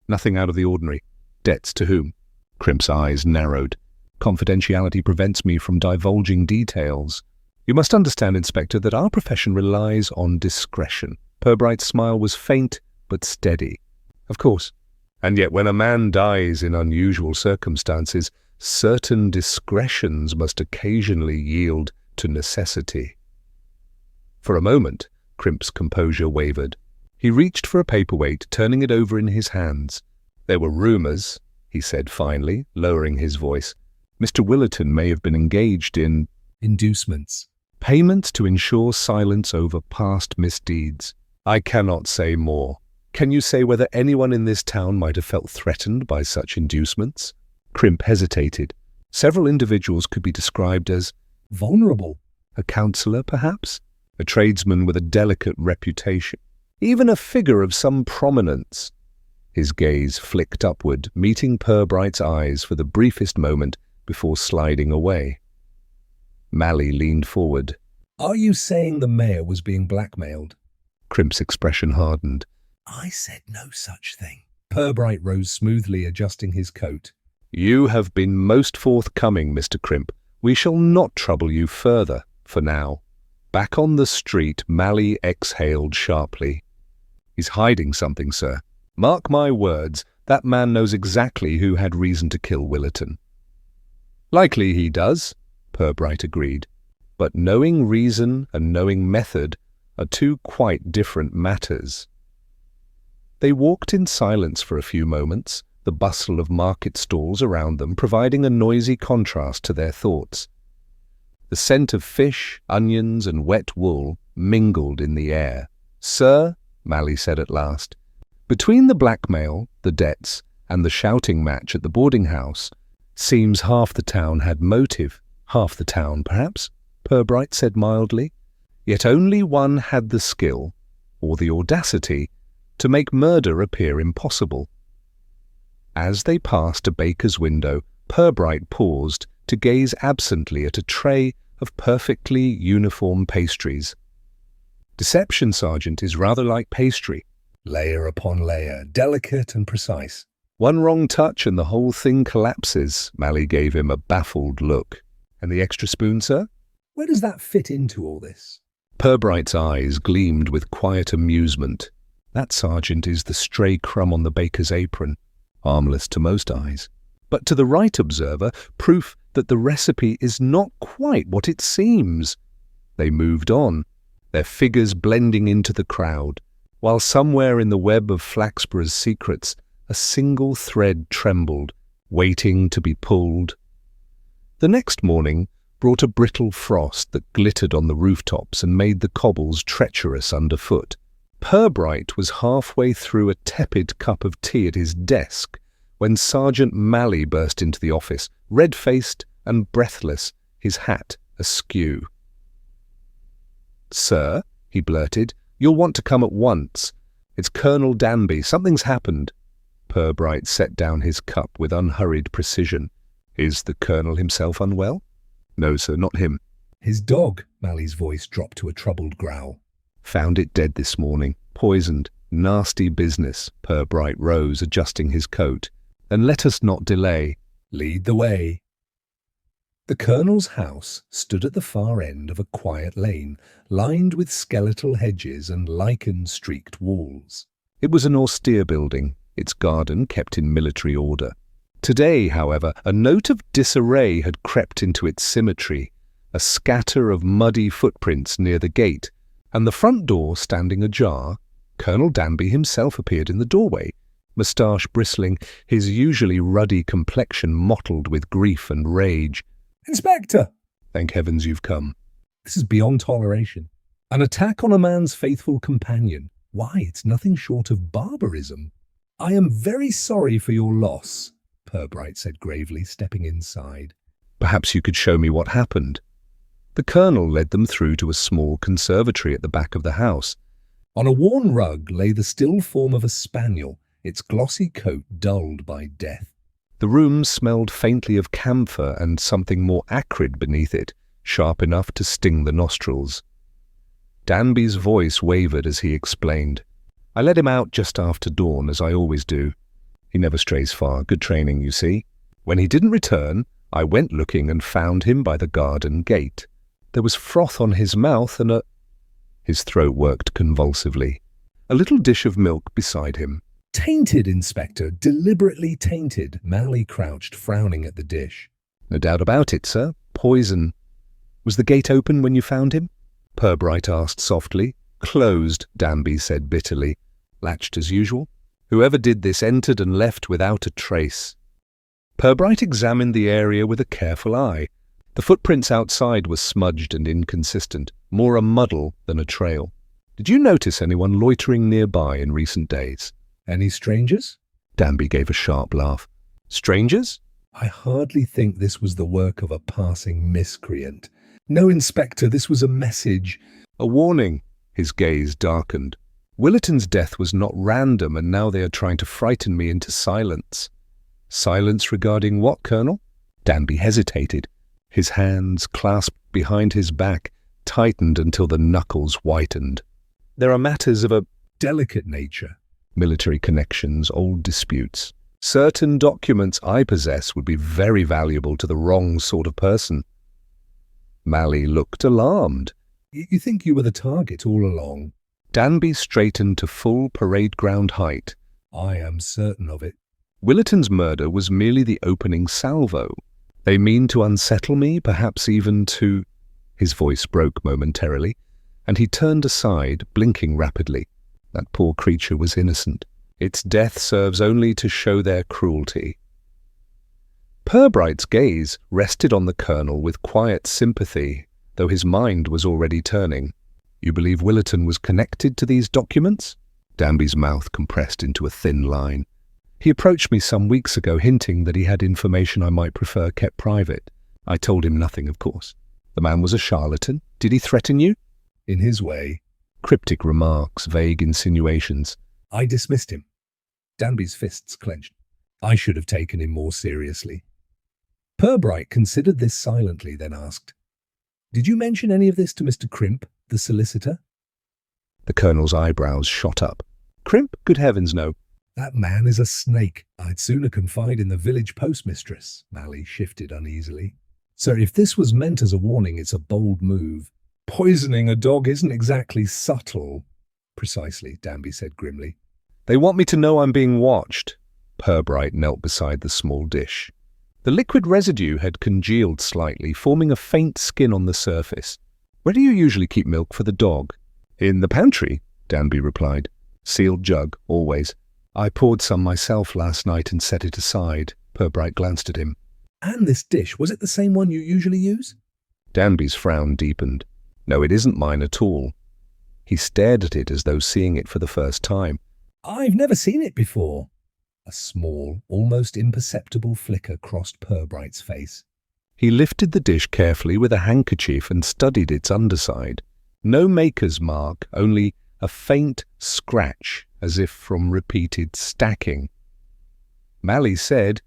Nothing out of the ordinary. Debts to whom? Crimp's eyes narrowed. "Confidentiality prevents me from divulging details. You must understand, Inspector, that our profession relies on discretion." Purbright's smile was faint but steady. "Of course. And yet when a man dies in unusual circumstances, certain discretions must occasionally yield to necessity." For a moment, Crimp's composure wavered. He reached for a paperweight, turning it over in his hands. "There were rumours," he said finally, lowering his voice. "Mr. Willerton may have been engaged in inducements, payments to ensure silence over past misdeeds. I cannot say more. Can you say whether anyone in this town might have felt threatened by such inducements?" Crimp hesitated. Several individuals could be described as vulnerable. A councillor, perhaps? A tradesman with a delicate reputation? Even a figure of some prominence? His gaze flicked upward, meeting Purbright's eyes for the briefest moment before sliding away. Mally leaned forward. "Are you saying the mayor was being blackmailed?" Crimp's expression hardened. "I said no such thing." Purbright rose smoothly, adjusting his coat. "You have been most forthcoming, Mr. Crimp. We shall not trouble you further, for now." Back on the street, Mally exhaled sharply. "He's hiding something, sir. Mark my words, that man knows exactly who had reason to kill Willerton." "Likely he does," Purbright agreed. "But knowing reason and knowing method are two quite different matters." They walked in silence for a few moments, the bustle of market stalls around them providing a noisy contrast to their thoughts. The scent of fish, onions, and wet wool mingled in the air. "Sir," Mally said at last, "between the blackmail, the debts, and the shouting match at the boarding house, seems half the town had motive." "Half the town, perhaps," Purbright said mildly. "Yet only one had the skill, or the audacity, to make murder appear impossible." As they passed a baker's window, Purbright paused to gaze absently at a tray of perfectly uniform pastries. "Deception, Sergeant, is rather like pastry. Layer upon layer, delicate and precise." One wrong touch and the whole thing collapses." Mally gave him a baffled look. "And the extra spoon, sir?" "Where does that fit into all this?" Purbright's eyes gleamed with quiet amusement. "That, Sergeant, is the stray crumb on the baker's apron. Harmless to most eyes. But to the right observer, proof that the recipe is not quite what it seems." They moved on, their figures blending into the crowd, while somewhere in the web of Flaxborough's secrets a single thread trembled, waiting to be pulled. The next morning brought a brittle frost that glittered on the rooftops and made the cobbles treacherous underfoot. Purbright was halfway through a tepid cup of tea at his desk when Sergeant Mally burst into the office, red-faced and breathless, his hat askew. "Sir," he blurted, "you'll want to come at once. It's Colonel Danby. Something's happened." Purbright set down his cup with unhurried precision. "Is the Colonel himself unwell?" "No, sir, not him." "His dog," Mally's voice dropped to a troubled growl. "Found it dead this morning. Poisoned. Nasty business." Purbright rose, adjusting his coat. "And let us not delay." "Lead the way." The Colonel's house stood at the far end of a quiet lane, lined with skeletal hedges and lichen-streaked walls. It was an austere building, its garden kept in military order. Today, however, a note of disarray had crept into its symmetry, a scatter of muddy footprints near the gate, and the front door standing ajar. Colonel Danby himself appeared in the doorway, moustache bristling, his usually ruddy complexion mottled with grief and rage. "Inspector! Thank heavens you've come. This is beyond toleration. An attack on a man's faithful companion. Why, it's nothing short of barbarism." "I am very sorry for your loss," Purbright said gravely, stepping inside. Perhaps you could show me what happened." The colonel led them through to a small conservatory at the back of the house. On a worn rug lay the still form of a spaniel, its glossy coat dulled by death. The room smelled faintly of camphor and something more acrid beneath it, sharp enough to sting the nostrils. Danby's voice wavered as he explained. "I let him out just after dawn, as I always do. He never strays far, good training, you see. When he didn't return, I went looking and found him by the garden gate. There was froth on his mouth and His throat worked convulsively. A little dish of milk beside him. "Tainted, Inspector, deliberately tainted." Mally crouched, frowning at the dish. "No doubt about it, sir. Poison. Was the gate open when you found him?" Purbright asked softly. "Closed," Danby said bitterly. "Latched as usual. Whoever did this entered and left without a trace." Purbright examined the area with a careful eye. The footprints outside were smudged and inconsistent, more a muddle than a trail. "Did you notice anyone loitering nearby in recent days?" "Any strangers?" Danby gave a sharp laugh. "Strangers?" "I hardly think this was the work of a passing miscreant. No, Inspector, this was a message." "A warning." His gaze darkened. "Willerton's death was not random, and now they are trying to frighten me into silence." "Silence regarding what, Colonel?" Danby hesitated. His hands, clasped behind his back, tightened until the knuckles whitened. "There are matters of a delicate nature. Military connections, old disputes. Certain documents I possess would be very valuable to the wrong sort of person." Mally looked alarmed. You think you were the target all along?" Danby straightened to full parade ground height. "I am certain of it." "Willerton's murder was merely the opening salvo. They mean to unsettle me, perhaps even to—" His voice broke momentarily, and he turned aside, blinking rapidly. That poor creature was innocent. Its death serves only to show their cruelty. Purbright's gaze rested on the colonel with quiet sympathy, though his mind was already turning. "You believe Willerton was connected to these documents?" Danby's mouth compressed into a thin line. "He approached me some weeks ago, hinting that he had information I might prefer kept private. I told him nothing, of course. The man was a charlatan. Did he threaten you?" "In his way." Cryptic remarks, vague insinuations. "I dismissed him." Danby's fists clenched. "I should have taken him more seriously." Purbright considered this silently, then asked, "Did you mention any of this to Mr. Crimp, the solicitor?" The colonel's eyebrows shot up. "Crimp? Good heavens, no." "That man is a snake. I'd sooner confide in the village postmistress." Mally shifted uneasily. "Sir, if this was meant as a warning, it's a bold move. Poisoning a dog isn't exactly subtle." "Precisely," Danby said grimly. "They want me to know I'm being watched." Purbright knelt beside the small dish. The liquid residue had congealed slightly, forming a faint skin on the surface. "Where do you usually keep milk for the dog?" "In the pantry," Danby replied. "Sealed jug, always. I poured some myself last night and set it aside." Purbright glanced at him. "And this dish, was it the same one you usually use?" Danby's frown deepened. "No, it isn't mine at all." He stared at it as though seeing it for the first time. "I've never seen it before." A small, almost imperceptible flicker crossed Purbright's face. He lifted the dish carefully with a handkerchief and studied its underside. No maker's mark, only a faint scratch, as if from repeated stacking. Mally said,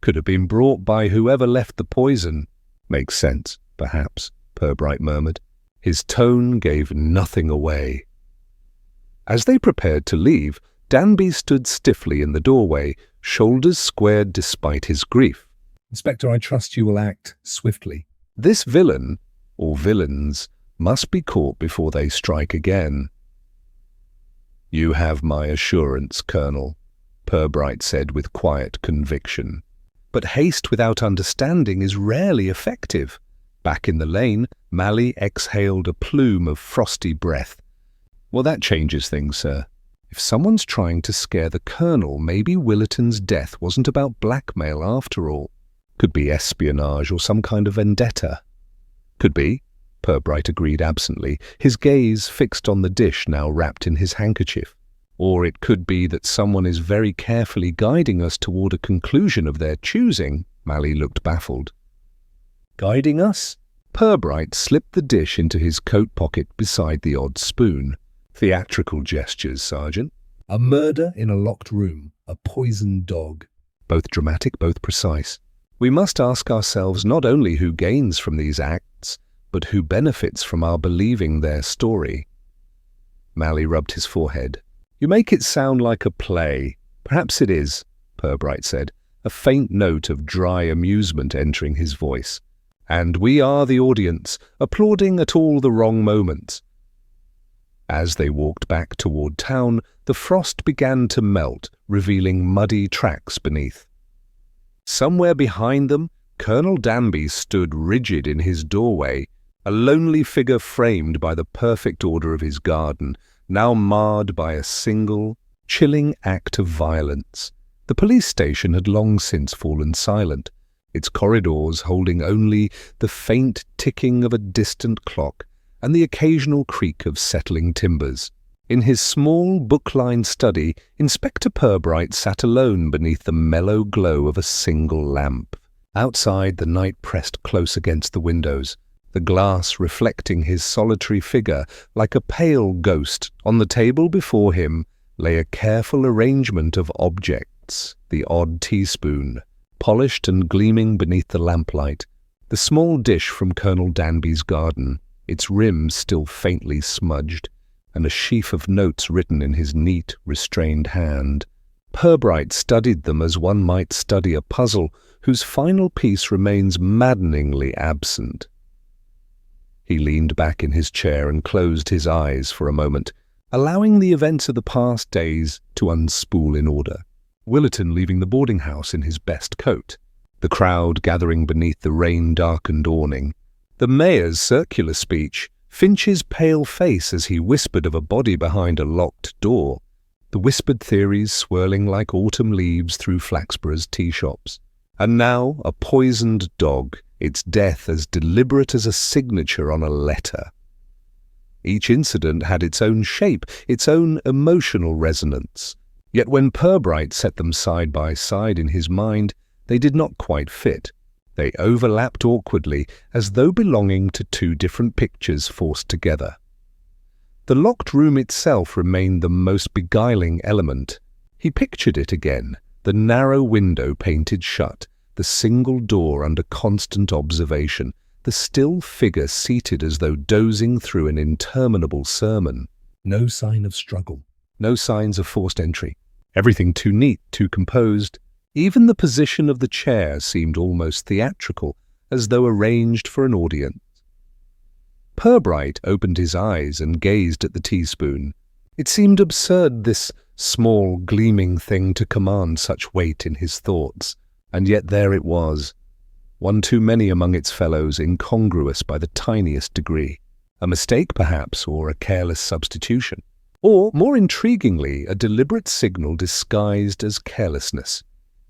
"Could have been brought by whoever left the poison." "Makes sense, perhaps," Purbright murmured. His tone gave nothing away. As they prepared to leave, Danby stood stiffly in the doorway, shoulders squared despite his grief. "Inspector, I trust you will act swiftly." "This villain, or villains, must be caught before they strike again." "You have my assurance, Colonel," Purbright said with quiet conviction. "But haste without understanding is rarely effective." Back in the lane, Mally exhaled a plume of frosty breath. "Well, that changes things, sir." If someone's trying to scare the Colonel, maybe Willerton's death wasn't about blackmail after all. Could be espionage or some kind of vendetta. Could be, Purbright agreed absently, his gaze fixed on the dish now wrapped in his handkerchief. Or it could be that someone is very carefully guiding us toward a conclusion of their choosing. Mally looked baffled. Guiding us? Purbright slipped the dish into his coat pocket beside the odd spoon. Theatrical gestures, Sergeant. A murder in a locked room, a poisoned dog. Both dramatic, both precise. We must ask ourselves not only who gains from these acts, but who benefits from our believing their story. Mally rubbed his forehead. You make it sound like a play. Perhaps it is, Purbright said, a faint note of dry amusement entering his voice. And we are the audience, applauding at all the wrong moments. As they walked back toward town, the frost began to melt, revealing muddy tracks beneath. Somewhere behind them, Colonel Danby stood rigid in his doorway, a lonely figure framed by the perfect order of his garden, now marred by a single, chilling act of violence. The police station had long since fallen silent, its corridors holding only the faint ticking of a distant clock and the occasional creak of settling timbers. In his small, book-lined study, Inspector Purbright sat alone beneath the mellow glow of a single lamp. Outside, the night pressed close against the windows, the glass reflecting his solitary figure like a pale ghost. On the table before him lay a careful arrangement of objects, the odd teaspoon, polished and gleaming beneath the lamplight, the small dish from Colonel Danby's garden, its rim still faintly smudged, and a sheaf of notes written in his neat, restrained hand. Purbright studied them as one might study a puzzle whose final piece remains maddeningly absent. He leaned back in his chair and closed his eyes for a moment, allowing the events of the past days to unspool in order. Willerton leaving the boarding house in his best coat, the crowd gathering beneath the rain-darkened awning, the mayor's circular speech, Finch's pale face as he whispered of a body behind a locked door, the whispered theories swirling like autumn leaves through Flaxborough's tea shops. And now a poisoned dog, its death as deliberate as a signature on a letter. Each incident had its own shape, its own emotional resonance. Yet when Purbright set them side by side in his mind, they did not quite fit. They overlapped awkwardly, as though belonging to two different pictures forced together. The locked room itself remained the most beguiling element. He pictured it again, the narrow window painted shut, the single door under constant observation, the still figure seated as though dozing through an interminable sermon. No sign of struggle. No signs of forced entry. Everything too neat, too composed. Even the position of the chair seemed almost theatrical, as though arranged for an audience. Purbright opened his eyes and gazed at the teaspoon. It seemed absurd, this small, gleaming thing, to command such weight in his thoughts, and yet there it was, one too many among its fellows, incongruous by the tiniest degree. A mistake, perhaps, or a careless substitution. Or, more intriguingly, a deliberate signal disguised as carelessness.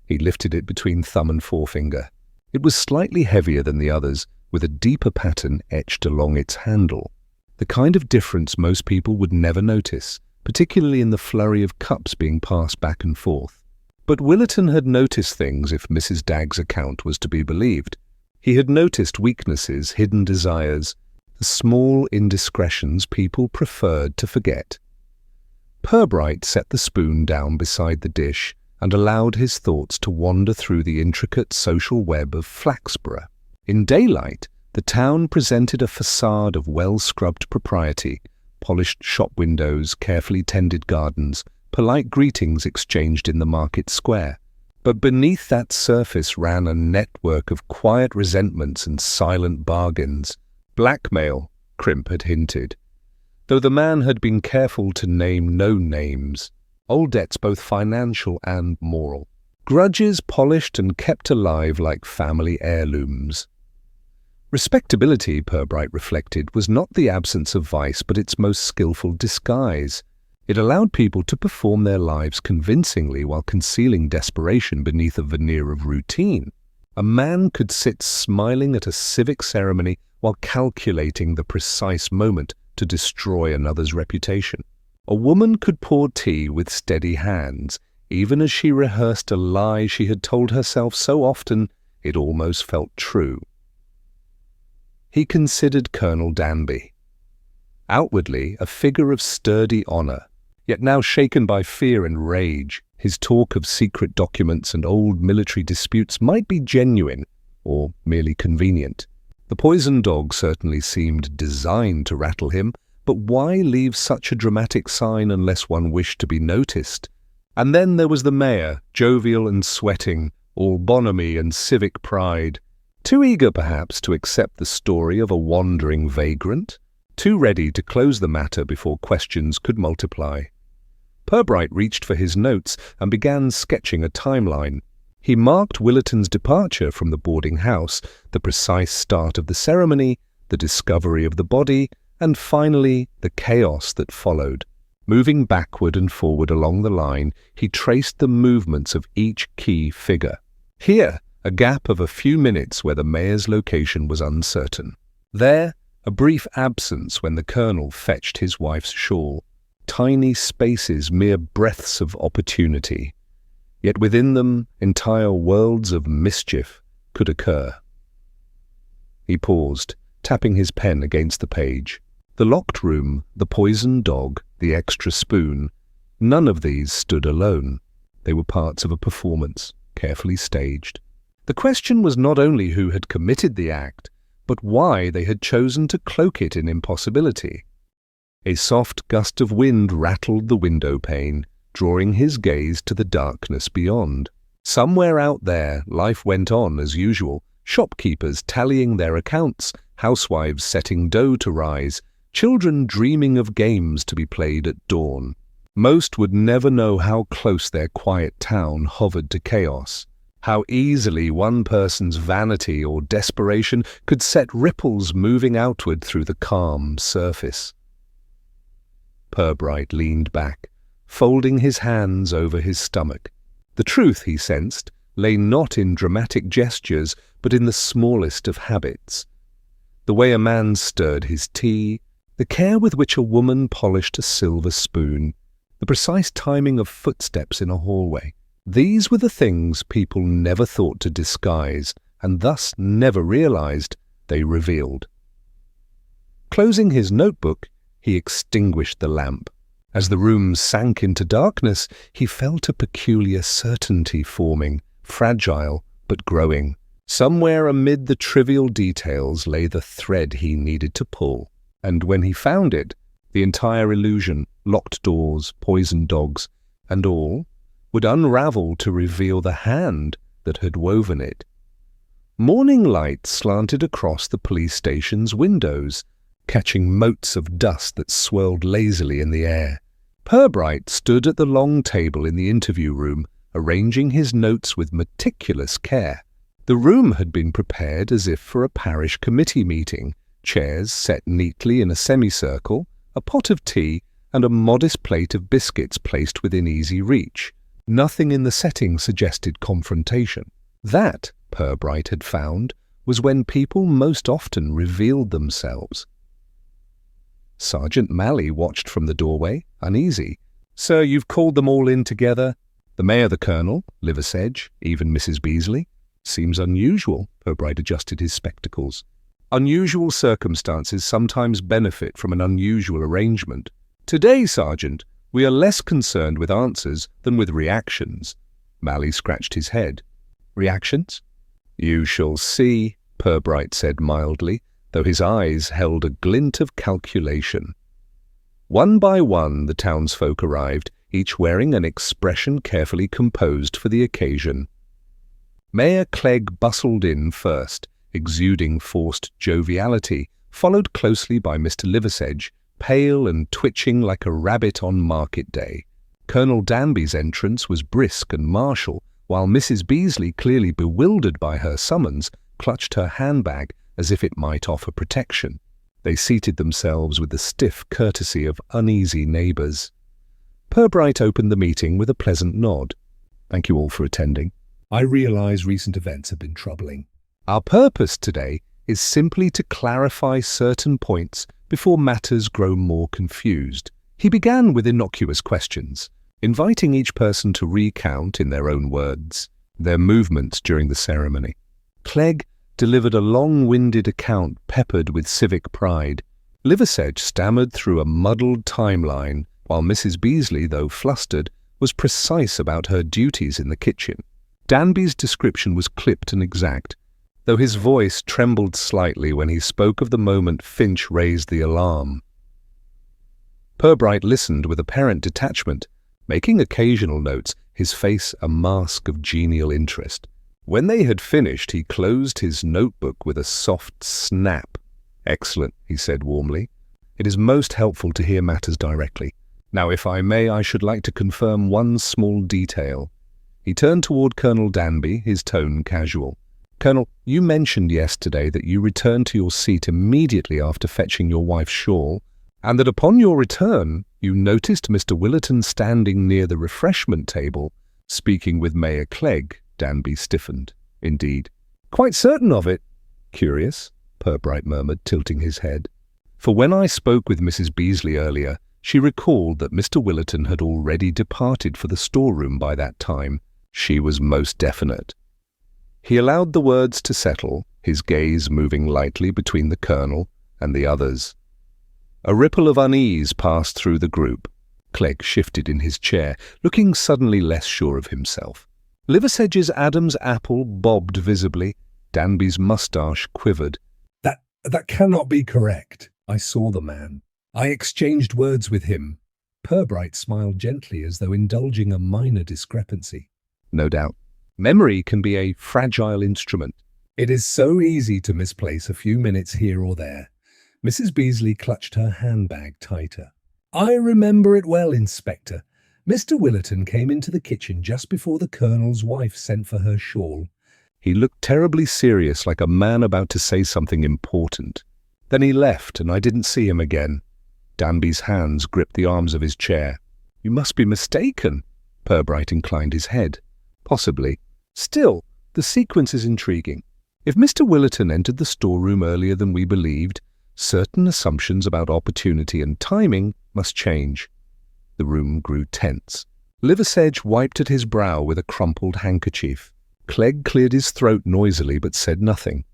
He lifted it between thumb and forefinger. It was slightly heavier than the others, with a deeper pattern etched along its handle. The kind of difference most people would never notice, particularly in the flurry of cups being passed back and forth. But Willerton had noticed things, if Mrs. Dagg's account was to be believed. He had noticed weaknesses, hidden desires, the small indiscretions people preferred to forget. Purbright set the spoon down beside the dish and allowed his thoughts to wander through the intricate social web of Flaxborough. In daylight, the town presented a facade of well-scrubbed propriety, polished shop windows, carefully tended gardens, polite greetings exchanged in the market square. But beneath that surface ran a network of quiet resentments and silent bargains. Blackmail, Crimp had hinted, though the man had been careful to name no names. Old debts, both financial and moral. Grudges polished and kept alive like family heirlooms. Respectability, Purbright reflected, was not the absence of vice but its most skillful disguise. It allowed people to perform their lives convincingly while concealing desperation beneath a veneer of routine. A man could sit smiling at a civic ceremony while calculating the precise moment to destroy another's reputation. A woman could pour tea with steady hands, even as she rehearsed a lie she had told herself so often it almost felt true. He considered Colonel Danby. Outwardly a figure of sturdy honor, yet now shaken by fear and rage. His talk of secret documents and old military disputes might be genuine or merely convenient. The poisoned dog certainly seemed designed to rattle him, but why leave such a dramatic sign unless one wished to be noticed? And then there was the mayor, jovial and sweating, all bonhomie and civic pride. Too eager, perhaps, to accept the story of a wandering vagrant? Too ready to close the matter before questions could multiply. Purbright reached for his notes and began sketching a timeline. He marked Willerton's departure from the boarding house, the precise start of the ceremony, the discovery of the body, and finally the chaos that followed. Moving backward and forward along the line, he traced the movements of each key figure. Here, a gap of a few minutes where the mayor's location was uncertain. There, a brief absence when the colonel fetched his wife's shawl. Tiny spaces, mere breaths of opportunity. Yet within them, entire worlds of mischief could occur. He paused, tapping his pen against the page. The locked room, the poisoned dog, the extra spoon, none of these stood alone. They were parts of a performance, carefully staged. The question was not only who had committed the act, but why they had chosen to cloak it in impossibility. A soft gust of wind rattled the window pane, drawing his gaze to the darkness beyond. Somewhere out there, life went on as usual, shopkeepers tallying their accounts, housewives setting dough to rise, children dreaming of games to be played at dawn. Most would never know how close their quiet town hovered to chaos, how easily one person's vanity or desperation could set ripples moving outward through the calm surface. Purbright leaned back, folding his hands over his stomach. The truth, he sensed, lay not in dramatic gestures, but in the smallest of habits. The way a man stirred his tea, the care with which a woman polished a silver spoon, the precise timing of footsteps in a hallway. These were the things people never thought to disguise, and thus never realized they revealed. Closing his notebook, he extinguished the lamp. As the room sank into darkness, he felt a peculiar certainty forming, fragile but growing. Somewhere amid the trivial details lay the thread he needed to pull, and when he found it, the entire illusion, locked doors, poisoned dogs, and all, would unravel to reveal the hand that had woven it. Morning light slanted across the police station's windows, catching motes of dust that swirled lazily in the air. Purbright stood at the long table in the interview room, arranging his notes with meticulous care. The room had been prepared as if for a parish committee meeting, chairs set neatly in a semicircle, a pot of tea, and a modest plate of biscuits placed within easy reach. Nothing in the setting suggested confrontation. That, Purbright had found, was when people most often revealed themselves. Sergeant Malley watched from the doorway, uneasy. "Sir, you've called them all in together?" "The mayor, the colonel, Liversedge, even Mrs. Beasley." "Seems unusual." Purbright adjusted his spectacles. "Unusual circumstances sometimes benefit from an unusual arrangement. Today, Sergeant, we are less concerned with answers than with reactions." Malley scratched his head. "Reactions?" "You shall see," Purbright said mildly, though his eyes held a glint of calculation. One by one the townsfolk arrived, each wearing an expression carefully composed for the occasion. Mayor Clegg bustled in first, exuding forced joviality, followed closely by Mr. Liversedge, pale and twitching like a rabbit on market day. Colonel Danby's entrance was brisk and martial, while Mrs. Beasley, clearly bewildered by her summons, clutched her handbag as if it might offer protection. They seated themselves with the stiff courtesy of uneasy neighbours. Purbright opened the meeting with a pleasant nod. Thank you all for attending. I realize recent events have been troubling. Our purpose today is simply to clarify certain points before matters grow more confused. He began with innocuous questions, inviting each person to recount, in their own words, their movements during the ceremony. Clegg delivered a long-winded account peppered with civic pride. Liversedge stammered through a muddled timeline, while Mrs. Beasley, though flustered, was precise about her duties in the kitchen. Danby's description was clipped and exact, though his voice trembled slightly when he spoke of the moment Finch raised the alarm. Purbright listened with apparent detachment, making occasional notes, his face a mask of genial interest. When they had finished, he closed his notebook with a soft snap. "Excellent," he said warmly. "It is most helpful to hear matters directly. Now, if I may, I should like to confirm one small detail." He turned toward Colonel Danby, his tone casual. "Colonel, you mentioned yesterday that you returned to your seat immediately after fetching your wife's shawl, and that upon your return you noticed Mr. Willerton standing near the refreshment table, speaking with Mayor Clegg." Danby stiffened. "Indeed." "Quite certain of it?" "Curious," Purbright murmured, tilting his head. "For when I spoke with Mrs. Beasley earlier, she recalled that Mr. Willerton had already departed for the storeroom by that time. She was most definite." He allowed the words to settle, his gaze moving lightly between the Colonel and the others. A ripple of unease passed through the group. Clegg shifted in his chair, looking suddenly less sure of himself. Liversedge's Adam's apple bobbed visibly. Danby's moustache quivered. That cannot be correct. I saw the man. I exchanged words with him." Purbright smiled gently as though indulging a minor discrepancy. "No doubt. Memory can be a fragile instrument." "It is so easy to misplace a few minutes here or there." Mrs. Beasley clutched her handbag tighter. "I remember it well, Inspector. Mr. Willerton came into the kitchen just before the Colonel's wife sent for her shawl." He looked terribly serious, like a man about to say something important. "Then he left, and I didn't see him again." Danby's hands gripped the arms of his chair. "You must be mistaken." Purbright inclined his head. "Possibly. Still, the sequence is intriguing. If Mr. Willerton entered the storeroom earlier than we believed, certain assumptions about opportunity and timing must change." The room grew tense. Liversedge wiped at his brow with a crumpled handkerchief. Clegg cleared his throat noisily but said nothing.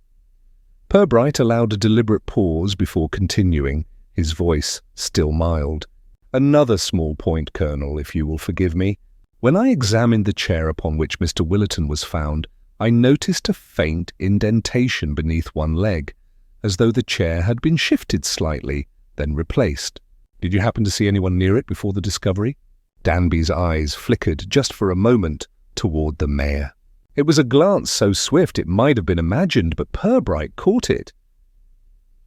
Purbright allowed a deliberate pause before continuing, his voice still mild. "Another small point, Colonel, if you will forgive me. When I examined the chair upon which Mr. Willerton was found, I noticed a faint indentation beneath one leg, as though the chair had been shifted slightly, then replaced. Did you happen to see anyone near it before the discovery?" Danby's eyes flickered just for a moment toward the mayor. It was a glance so swift it might have been imagined, but Purbright caught it.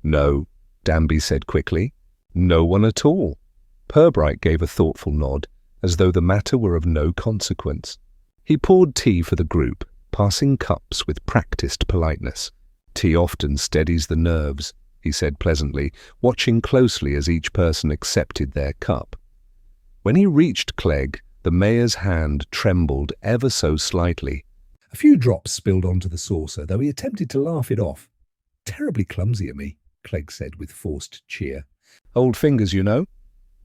"No," Danby said quickly. "No one at all." Purbright gave a thoughtful nod, as though the matter were of no consequence. He poured tea for the group, passing cups with practiced politeness. "Tea often steadies the nerves," he said pleasantly, watching closely as each person accepted their cup. When he reached Clegg, the mayor's hand trembled ever so slightly. A few drops spilled onto the saucer, though he attempted to laugh it off. "Terribly clumsy of me," Clegg said with forced cheer. "Old fingers, you know."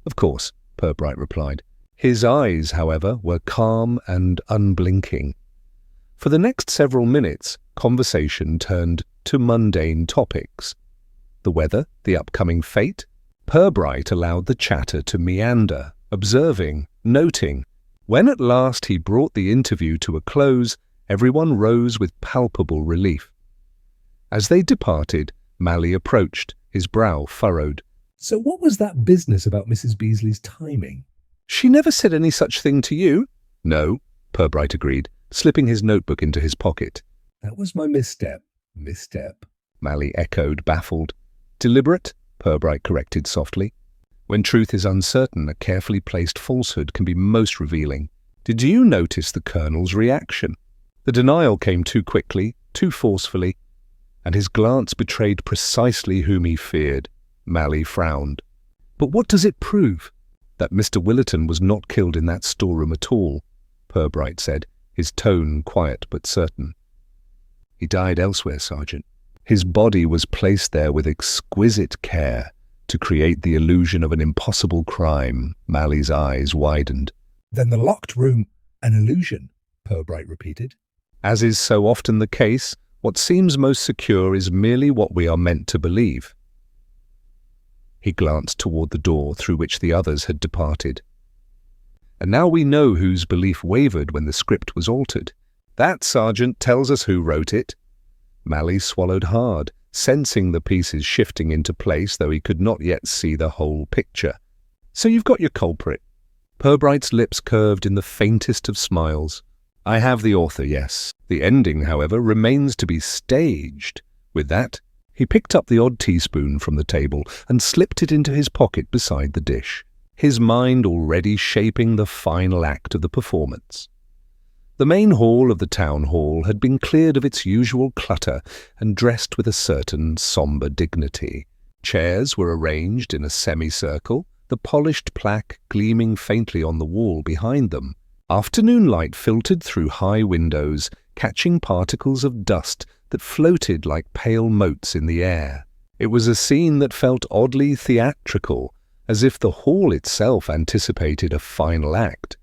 "Of course," Purbright replied. His eyes, however, were calm and unblinking. For the next several minutes, conversation turned to mundane topics. The weather, the upcoming fete. Purbright allowed the chatter to meander, observing, noting. When at last he brought the interview to a close, everyone rose with palpable relief. As they departed, Malley approached, his brow furrowed. "So what was that business about Mrs. Beasley's timing?" "She never said any such thing to you?" "No," Purbright agreed, slipping his notebook into his pocket. "That was my misstep." "Misstep," Malley echoed, baffled. "Deliberate," Purbright corrected softly. "When truth is uncertain, a carefully placed falsehood can be most revealing. Did you notice the Colonel's reaction? The denial came too quickly, too forcefully, and his glance betrayed precisely whom he feared." Malley frowned. "But what does it prove?" "That Mr. Willerton was not killed in that storeroom at all," Purbright said, his tone quiet but certain. "He died elsewhere, Sergeant. His body was placed there with exquisite care to create the illusion of an impossible crime." Malley's eyes widened. "Then the locked room, an illusion," Purbright repeated. "As is so often the case, what seems most secure is merely what we are meant to believe." He glanced toward the door through which the others had departed. "And now we know whose belief wavered when the script was altered. That, Sergeant, tells us who wrote it." Malley swallowed hard, sensing the pieces shifting into place, though he could not yet see the whole picture. "So you've got your culprit." Purbright's lips curved in the faintest of smiles. "I have the author, yes. The ending, however, remains to be staged." With that, he picked up the odd teaspoon from the table and slipped it into his pocket beside the dish, his mind already shaping the final act of the performance. The main hall of the town hall had been cleared of its usual clutter and dressed with a certain sombre dignity. Chairs were arranged in a semicircle, the polished plaque gleaming faintly on the wall behind them. Afternoon light filtered through high windows, catching particles of dust that floated like pale motes in the air. It was a scene that felt oddly theatrical, as if the hall itself anticipated a final act.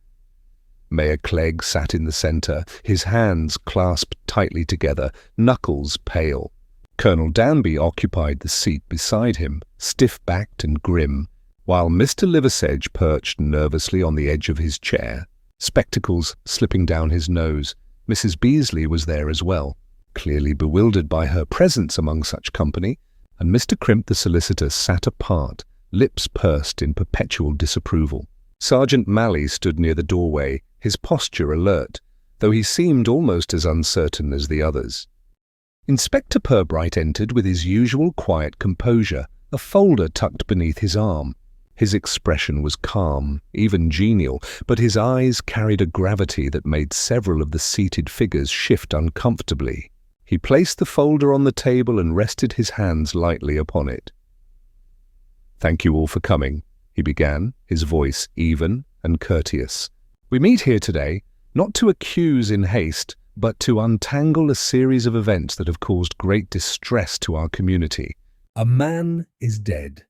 Mayor Clegg sat in the centre, his hands clasped tightly together, knuckles pale. Colonel Danby occupied the seat beside him, stiff-backed and grim, while Mr. Liversedge perched nervously on the edge of his chair, spectacles slipping down his nose. Mrs. Beasley was there as well, clearly bewildered by her presence among such company, and Mr. Crimp the solicitor sat apart, lips pursed in perpetual disapproval. Sergeant Malley stood near the doorway, his posture alert, though he seemed almost as uncertain as the others. Inspector Purbright entered with his usual quiet composure, a folder tucked beneath his arm. His expression was calm, even genial, but his eyes carried a gravity that made several of the seated figures shift uncomfortably. He placed the folder on the table and rested his hands lightly upon it. "Thank you all for coming," he began, his voice even and courteous. "We meet here today, not to accuse in haste, but to untangle a series of events that have caused great distress to our community." "A man is dead.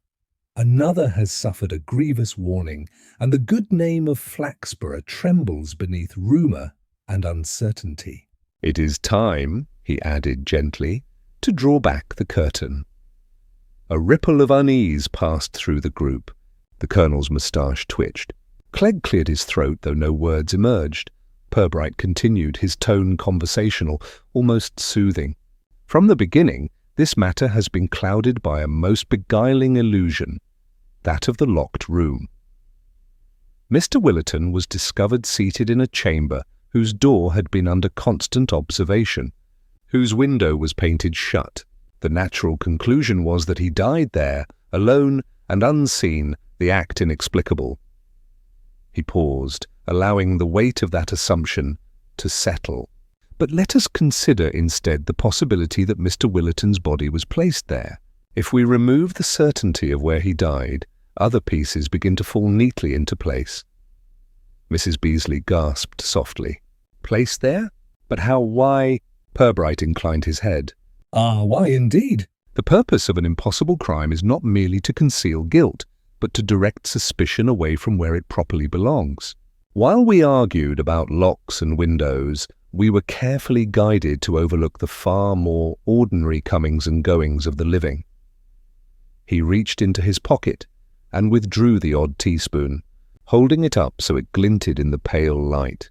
Another has suffered a grievous warning, and the good name of Flaxborough trembles beneath rumour and uncertainty." "It is time," he added gently, "to draw back the curtain." A ripple of unease passed through the group. The Colonel's moustache twitched. Clegg cleared his throat, though no words emerged. Purbright continued, his tone conversational, almost soothing. "From the beginning, this matter has been clouded by a most beguiling illusion, that of the locked room. Mr. Willerton was discovered seated in a chamber whose door had been under constant observation, whose window was painted shut. The natural conclusion was that he died there, alone and unseen, the act inexplicable." He paused, allowing the weight of that assumption to settle. "But let us consider instead the possibility that Mr. Willerton's body was placed there. If we remove the certainty of where he died, other pieces begin to fall neatly into place." Mrs. Beasley gasped softly. "Placed there? But how, why?" Purbright inclined his head. "Why indeed?" "The purpose of an impossible crime is not merely to conceal guilt, but to direct suspicion away from where it properly belongs. While we argued about locks and windows, we were carefully guided to overlook the far more ordinary comings and goings of the living." He reached into his pocket and withdrew the odd teaspoon, holding it up so it glinted in the pale light.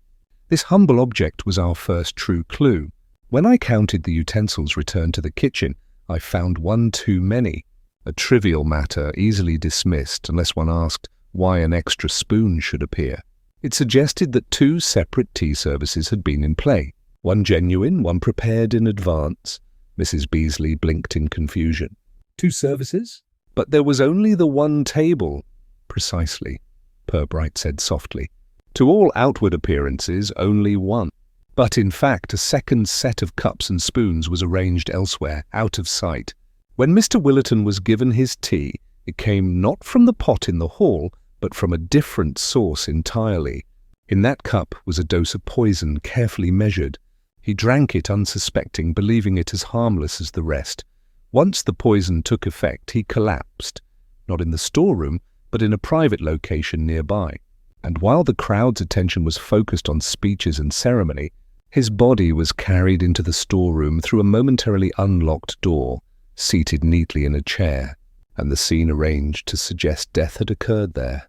"This humble object was our first true clue. When I counted the utensils returned to the kitchen, I found one too many, a trivial matter easily dismissed unless one asked why an extra spoon should appear. It suggested that two separate tea services had been in play, one genuine, one prepared in advance." Mrs. Beasley blinked in confusion. "Two services?" "But there was only the one table." "Precisely," Purbright said softly. "To all outward appearances, only one. But in fact, a second set of cups and spoons was arranged elsewhere, out of sight. When Mr. Willerton was given his tea, it came not from the pot in the hall, but from a different source entirely. In that cup was a dose of poison carefully measured. He drank it unsuspecting, believing it as harmless as the rest. Once the poison took effect, he collapsed, not in the storeroom, but in a private location nearby. And while the crowd's attention was focused on speeches and ceremony, his body was carried into the storeroom through a momentarily unlocked door, seated neatly in a chair, and the scene arranged to suggest death had occurred there.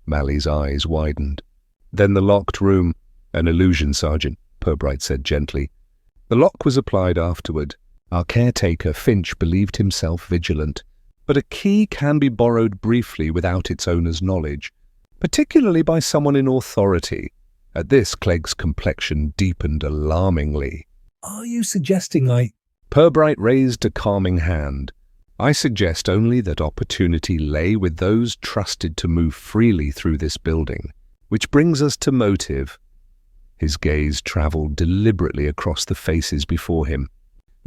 Mally's eyes widened. Then the locked room. An illusion, Sergeant, Purbright said gently. The lock was applied afterward. Our caretaker, Finch, believed himself vigilant, but a key can be borrowed briefly without its owner's knowledge, particularly by someone in authority. At this, Clegg's complexion deepened alarmingly. Are you suggesting Purbright raised a calming hand. I suggest only that opportunity lay with those trusted to move freely through this building, which brings us to motive. His gaze travelled deliberately across the faces before him.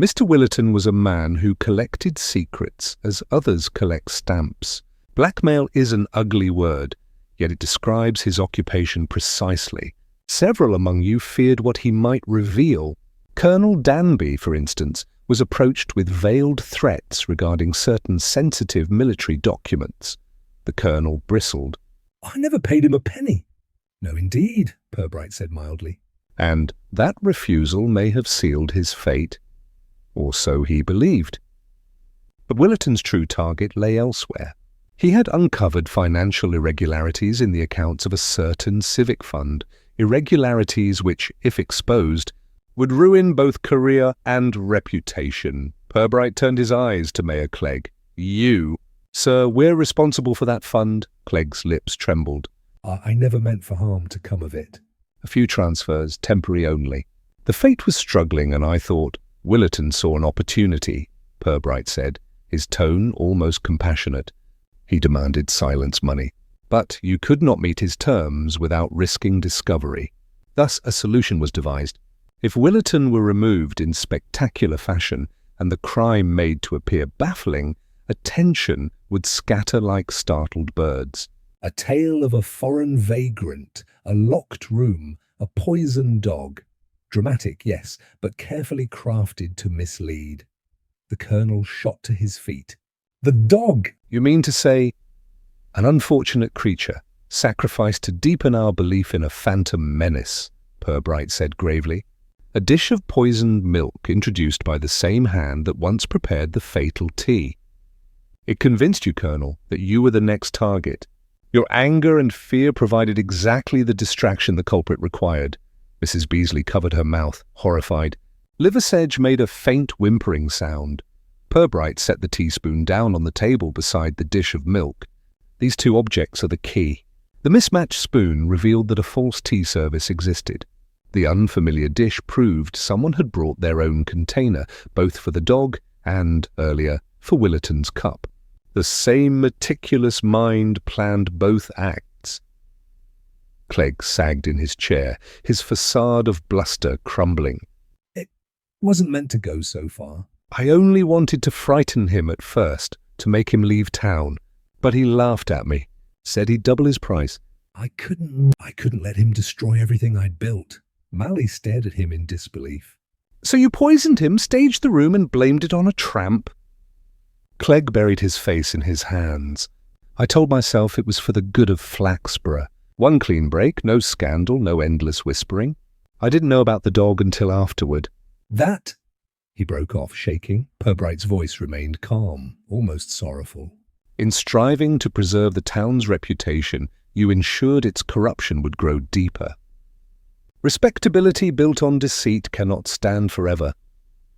Mr. Willerton was a man who collected secrets as others collect stamps. Blackmail is an ugly word, yet it describes his occupation precisely. Several among you feared what he might reveal. Colonel Danby, for instance, was approached with veiled threats regarding certain sensitive military documents. The colonel bristled. I never paid him a penny. No, indeed, Purbright said mildly. And that refusal may have sealed his fate. Or so he believed. But Willerton's true target lay elsewhere. He had uncovered financial irregularities in the accounts of a certain civic fund, irregularities which, if exposed, would ruin both career and reputation. Purbright turned his eyes to Mayor Clegg. You, sir, we're responsible for that fund. Clegg's lips trembled. I never meant for harm to come of it. A few transfers, temporary only. The fate was struggling, and I thought Willerton saw an opportunity, Purbright said, his tone almost compassionate. He demanded silence money. But you could not meet his terms without risking discovery. Thus a solution was devised. If Willerton were removed in spectacular fashion and the crime made to appear baffling, attention would scatter like startled birds. A tale of a foreign vagrant, a locked room, a poisoned dog. Dramatic, yes, but carefully crafted to mislead. The colonel shot to his feet. The dog! You mean to say, an unfortunate creature, sacrificed to deepen our belief in a phantom menace, Purbright said gravely. A dish of poisoned milk introduced by the same hand that once prepared the fatal tea. It convinced you, Colonel, that you were the next target. Your anger and fear provided exactly the distraction the culprit required. Mrs. Beasley covered her mouth, horrified. Liversedge made a faint whimpering sound. Purbright set the teaspoon down on the table beside the dish of milk. These two objects are the key. The mismatched spoon revealed that a false tea service existed. The unfamiliar dish proved someone had brought their own container, both for the dog and, earlier, for Willerton's cup. The same meticulous mind planned both acts. Clegg sagged in his chair, his facade of bluster crumbling. It wasn't meant to go so far. I only wanted to frighten him at first, to make him leave town. But he laughed at me, said he'd double his price. I couldn't let him destroy everything I'd built. Mally stared at him in disbelief. So you poisoned him, staged the room, and blamed it on a tramp? Clegg buried his face in his hands. I told myself it was for the good of Flaxborough. One clean break, no scandal, no endless whispering. I didn't know about the dog until afterward. That, he broke off, shaking. Purbright's voice remained calm, almost sorrowful. In striving to preserve the town's reputation, you ensured its corruption would grow deeper. Respectability built on deceit cannot stand forever.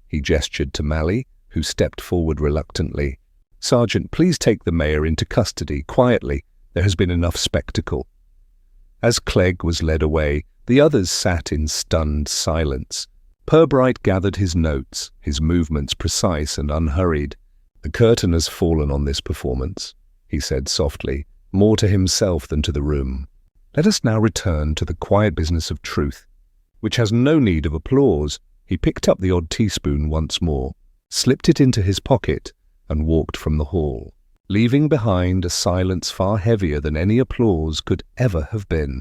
He gestured to Mally, who stepped forward reluctantly. Sergeant, please take the mayor into custody, quietly. There has been enough spectacle. As Clegg was led away, the others sat in stunned silence. Purbright gathered his notes, his movements precise and unhurried. The curtain has fallen on this performance, he said softly, more to himself than to the room. Let us now return to the quiet business of truth, which has no need of applause. He picked up the odd teaspoon once more, slipped it into his pocket, and walked from the hall. leaving behind a silence far heavier than any applause could ever have been.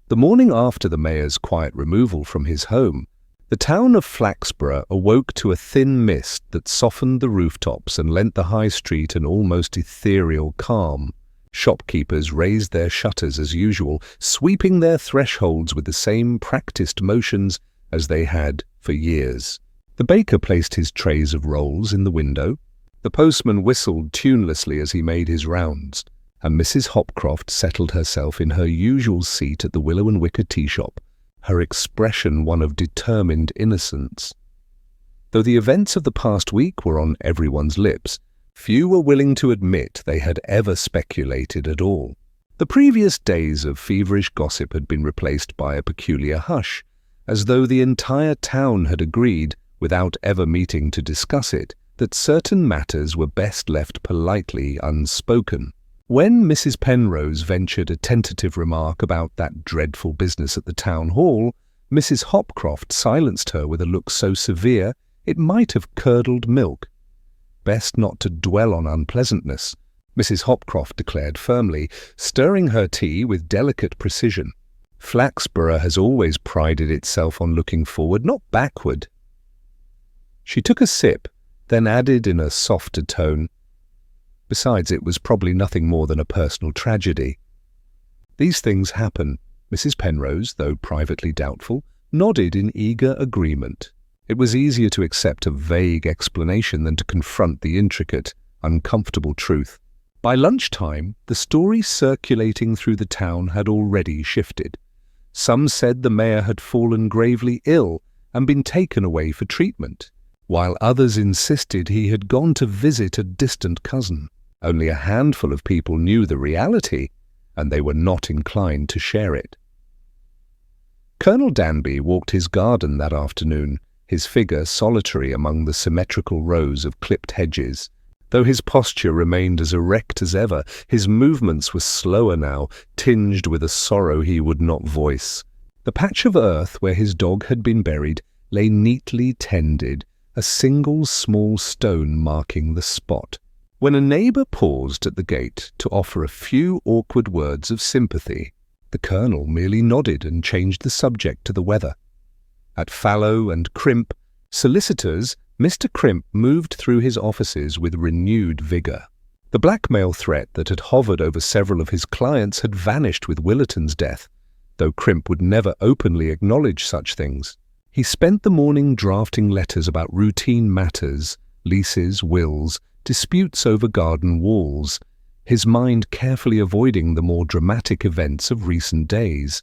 The morning after the mayor's quiet removal from his home, the town of Flaxborough awoke to a thin mist that softened the rooftops and lent the high street an almost ethereal calm. Shopkeepers raised their shutters as usual, sweeping their thresholds with the same practiced motions as they had for years. The baker placed his trays of rolls in the window. The postman whistled tunelessly as he made his rounds, and Mrs. Hopcroft settled herself in her usual seat at the Willow and Wicker tea shop, her expression one of determined innocence. Though the events of the past week were on everyone's lips, few were willing to admit they had ever speculated at all. The previous days of feverish gossip had been replaced by a peculiar hush, as though the entire town had agreed, without ever meeting to discuss it, that certain matters were best left politely unspoken. When Mrs. Penrose ventured a tentative remark about that dreadful business at the town hall, Mrs. Hopcroft silenced her with a look so severe it might have curdled milk. Best not to dwell on unpleasantness, Mrs. Hopcroft declared firmly, stirring her tea with delicate precision. Flaxborough has always prided itself on looking forward, not backward. She took a sip, then added in a softer tone, "Besides, it was probably nothing more than a personal tragedy." These things happen. Mrs. Penrose, though privately doubtful, nodded in eager agreement. It was easier to accept a vague explanation than to confront the intricate, uncomfortable truth. By lunchtime, the story circulating through the town had already shifted. Some said the mayor had fallen gravely ill and been taken away for treatment, while others insisted he had gone to visit a distant cousin. Only a handful of people knew the reality, and they were not inclined to share it. Colonel Danby walked his garden that afternoon, his figure solitary among the symmetrical rows of clipped hedges. Though his posture remained as erect as ever, his movements were slower now, tinged with a sorrow he would not voice. The patch of earth where his dog had been buried lay neatly tended, a single small stone marking the spot. When a neighbour paused at the gate to offer a few awkward words of sympathy, the colonel merely nodded and changed the subject to the weather. At Fallow and Crimp, solicitors, Mr. Crimp moved through his offices with renewed vigour. The blackmail threat that had hovered over several of his clients had vanished with Willerton's death, though Crimp would never openly acknowledge such things. He spent the morning drafting letters about routine matters, leases, wills, disputes over garden walls, his mind carefully avoiding the more dramatic events of recent days.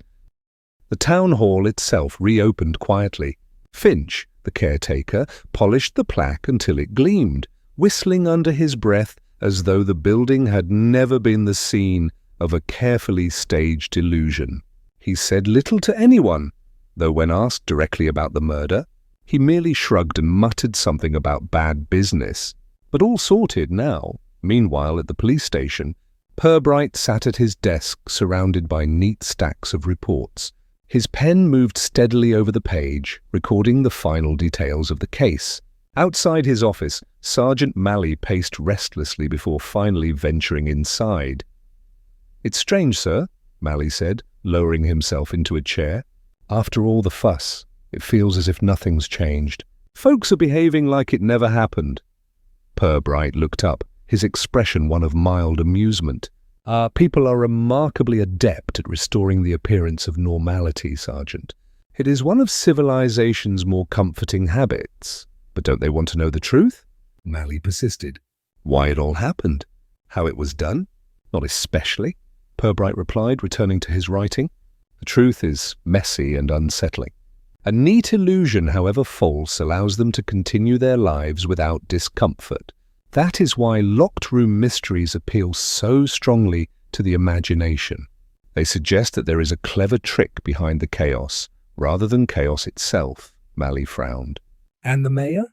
The town hall itself reopened quietly. Finch, the caretaker, polished the plaque until it gleamed, whistling under his breath as though the building had never been the scene of a carefully staged illusion. He said little to anyone, though when asked directly about the murder, he merely shrugged and muttered something about bad business. But all sorted now. Meanwhile, at the police station, Purbright sat at his desk surrounded by neat stacks of reports. His pen moved steadily over the page, recording the final details of the case. Outside his office, Sergeant Malley paced restlessly before finally venturing inside. "It's strange, sir," Malley said, lowering himself into a chair. "After all the fuss, it feels as if nothing's changed. Folks are behaving like it never happened." Purbright looked up, his expression one of mild amusement. People are remarkably adept at restoring the appearance of normality, Sergeant. It is one of civilization's more comforting habits. But don't they want to know the truth?" Malley persisted. "Why it all happened? How it was done? Not especially," Purbright replied, returning to his writing. "The truth is messy and unsettling. A neat illusion, however false, allows them to continue their lives without discomfort. That is why locked-room mysteries appeal so strongly to the imagination. They suggest that there is a clever trick behind the chaos, rather than chaos itself," Malley frowned. "And the mayor?"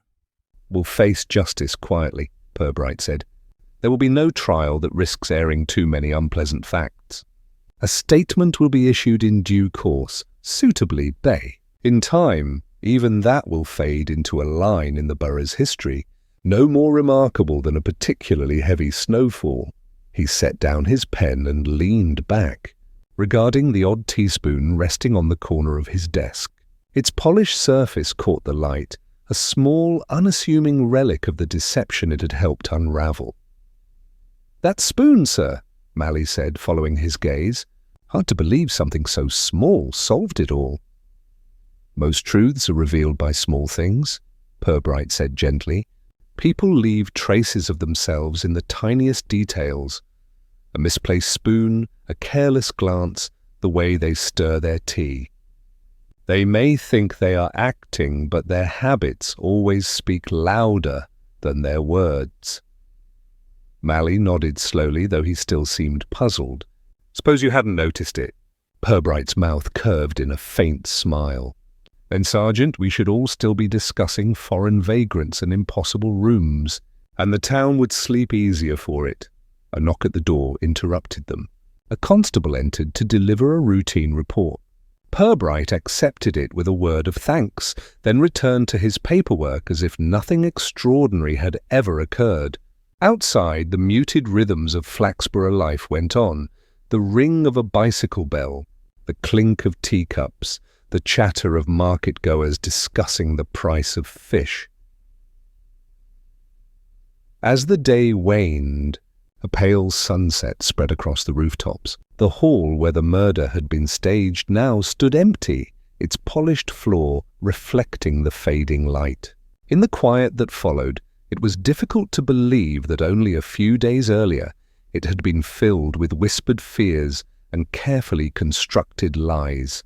"Will face justice quietly," Purbright said. "There will be no trial that risks airing too many unpleasant facts. A statement will be issued in due course, suitably bay. In time, even that will fade into a line in the borough's history, No more remarkable than a particularly heavy snowfall. He set down his pen and leaned back, regarding the odd teaspoon resting on the corner of his desk. Its polished surface caught the light, a small, unassuming relic of the deception it had helped unravel. "That spoon, sir," Mally said, following his gaze. "Hard to believe something so small solved it all." "Most truths are revealed by small things," Purbright said gently. "People leave traces of themselves in the tiniest details. A misplaced spoon, a careless glance, the way they stir their tea. They may think they are acting, but their habits always speak louder than their words." Mally nodded slowly, though he still seemed puzzled. "Suppose you hadn't noticed it?" Purbright's mouth curved in a faint smile. "Then, Sergeant, we should all still be discussing foreign vagrants and impossible rooms, and the town would sleep easier for it." A knock at the door interrupted them. A constable entered to deliver a routine report. Purbright accepted it with a word of thanks, then returned to his paperwork as if nothing extraordinary had ever occurred. Outside, the muted rhythms of Flaxborough life went on, the ring of a bicycle bell, the clink of teacups, the chatter of market-goers discussing the price of fish. As the day waned, a pale sunset spread across the rooftops. The hall where the murder had been staged now stood empty, its polished floor reflecting the fading light. In the quiet that followed, it was difficult to believe that only a few days earlier it had been filled with whispered fears and carefully constructed lies.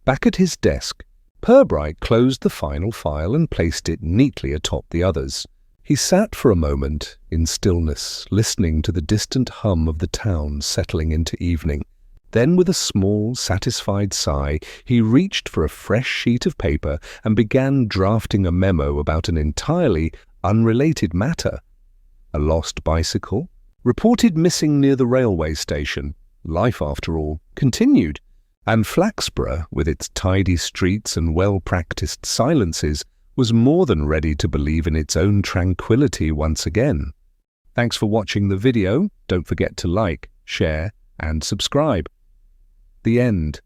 Back at his desk, Purbright closed the final file and placed it neatly atop the others. He sat for a moment in stillness, listening to the distant hum of the town settling into evening. Then, with a small, satisfied sigh, he reached for a fresh sheet of paper and began drafting a memo about an entirely unrelated matter. A lost bicycle, reported missing near the railway station. Life, after all, continued. And Flaxborough, with its tidy streets and well-practiced silences, was more than ready to believe in its own tranquility once again. Thanks for watching the video. Don't forget to like, share, and subscribe. The end.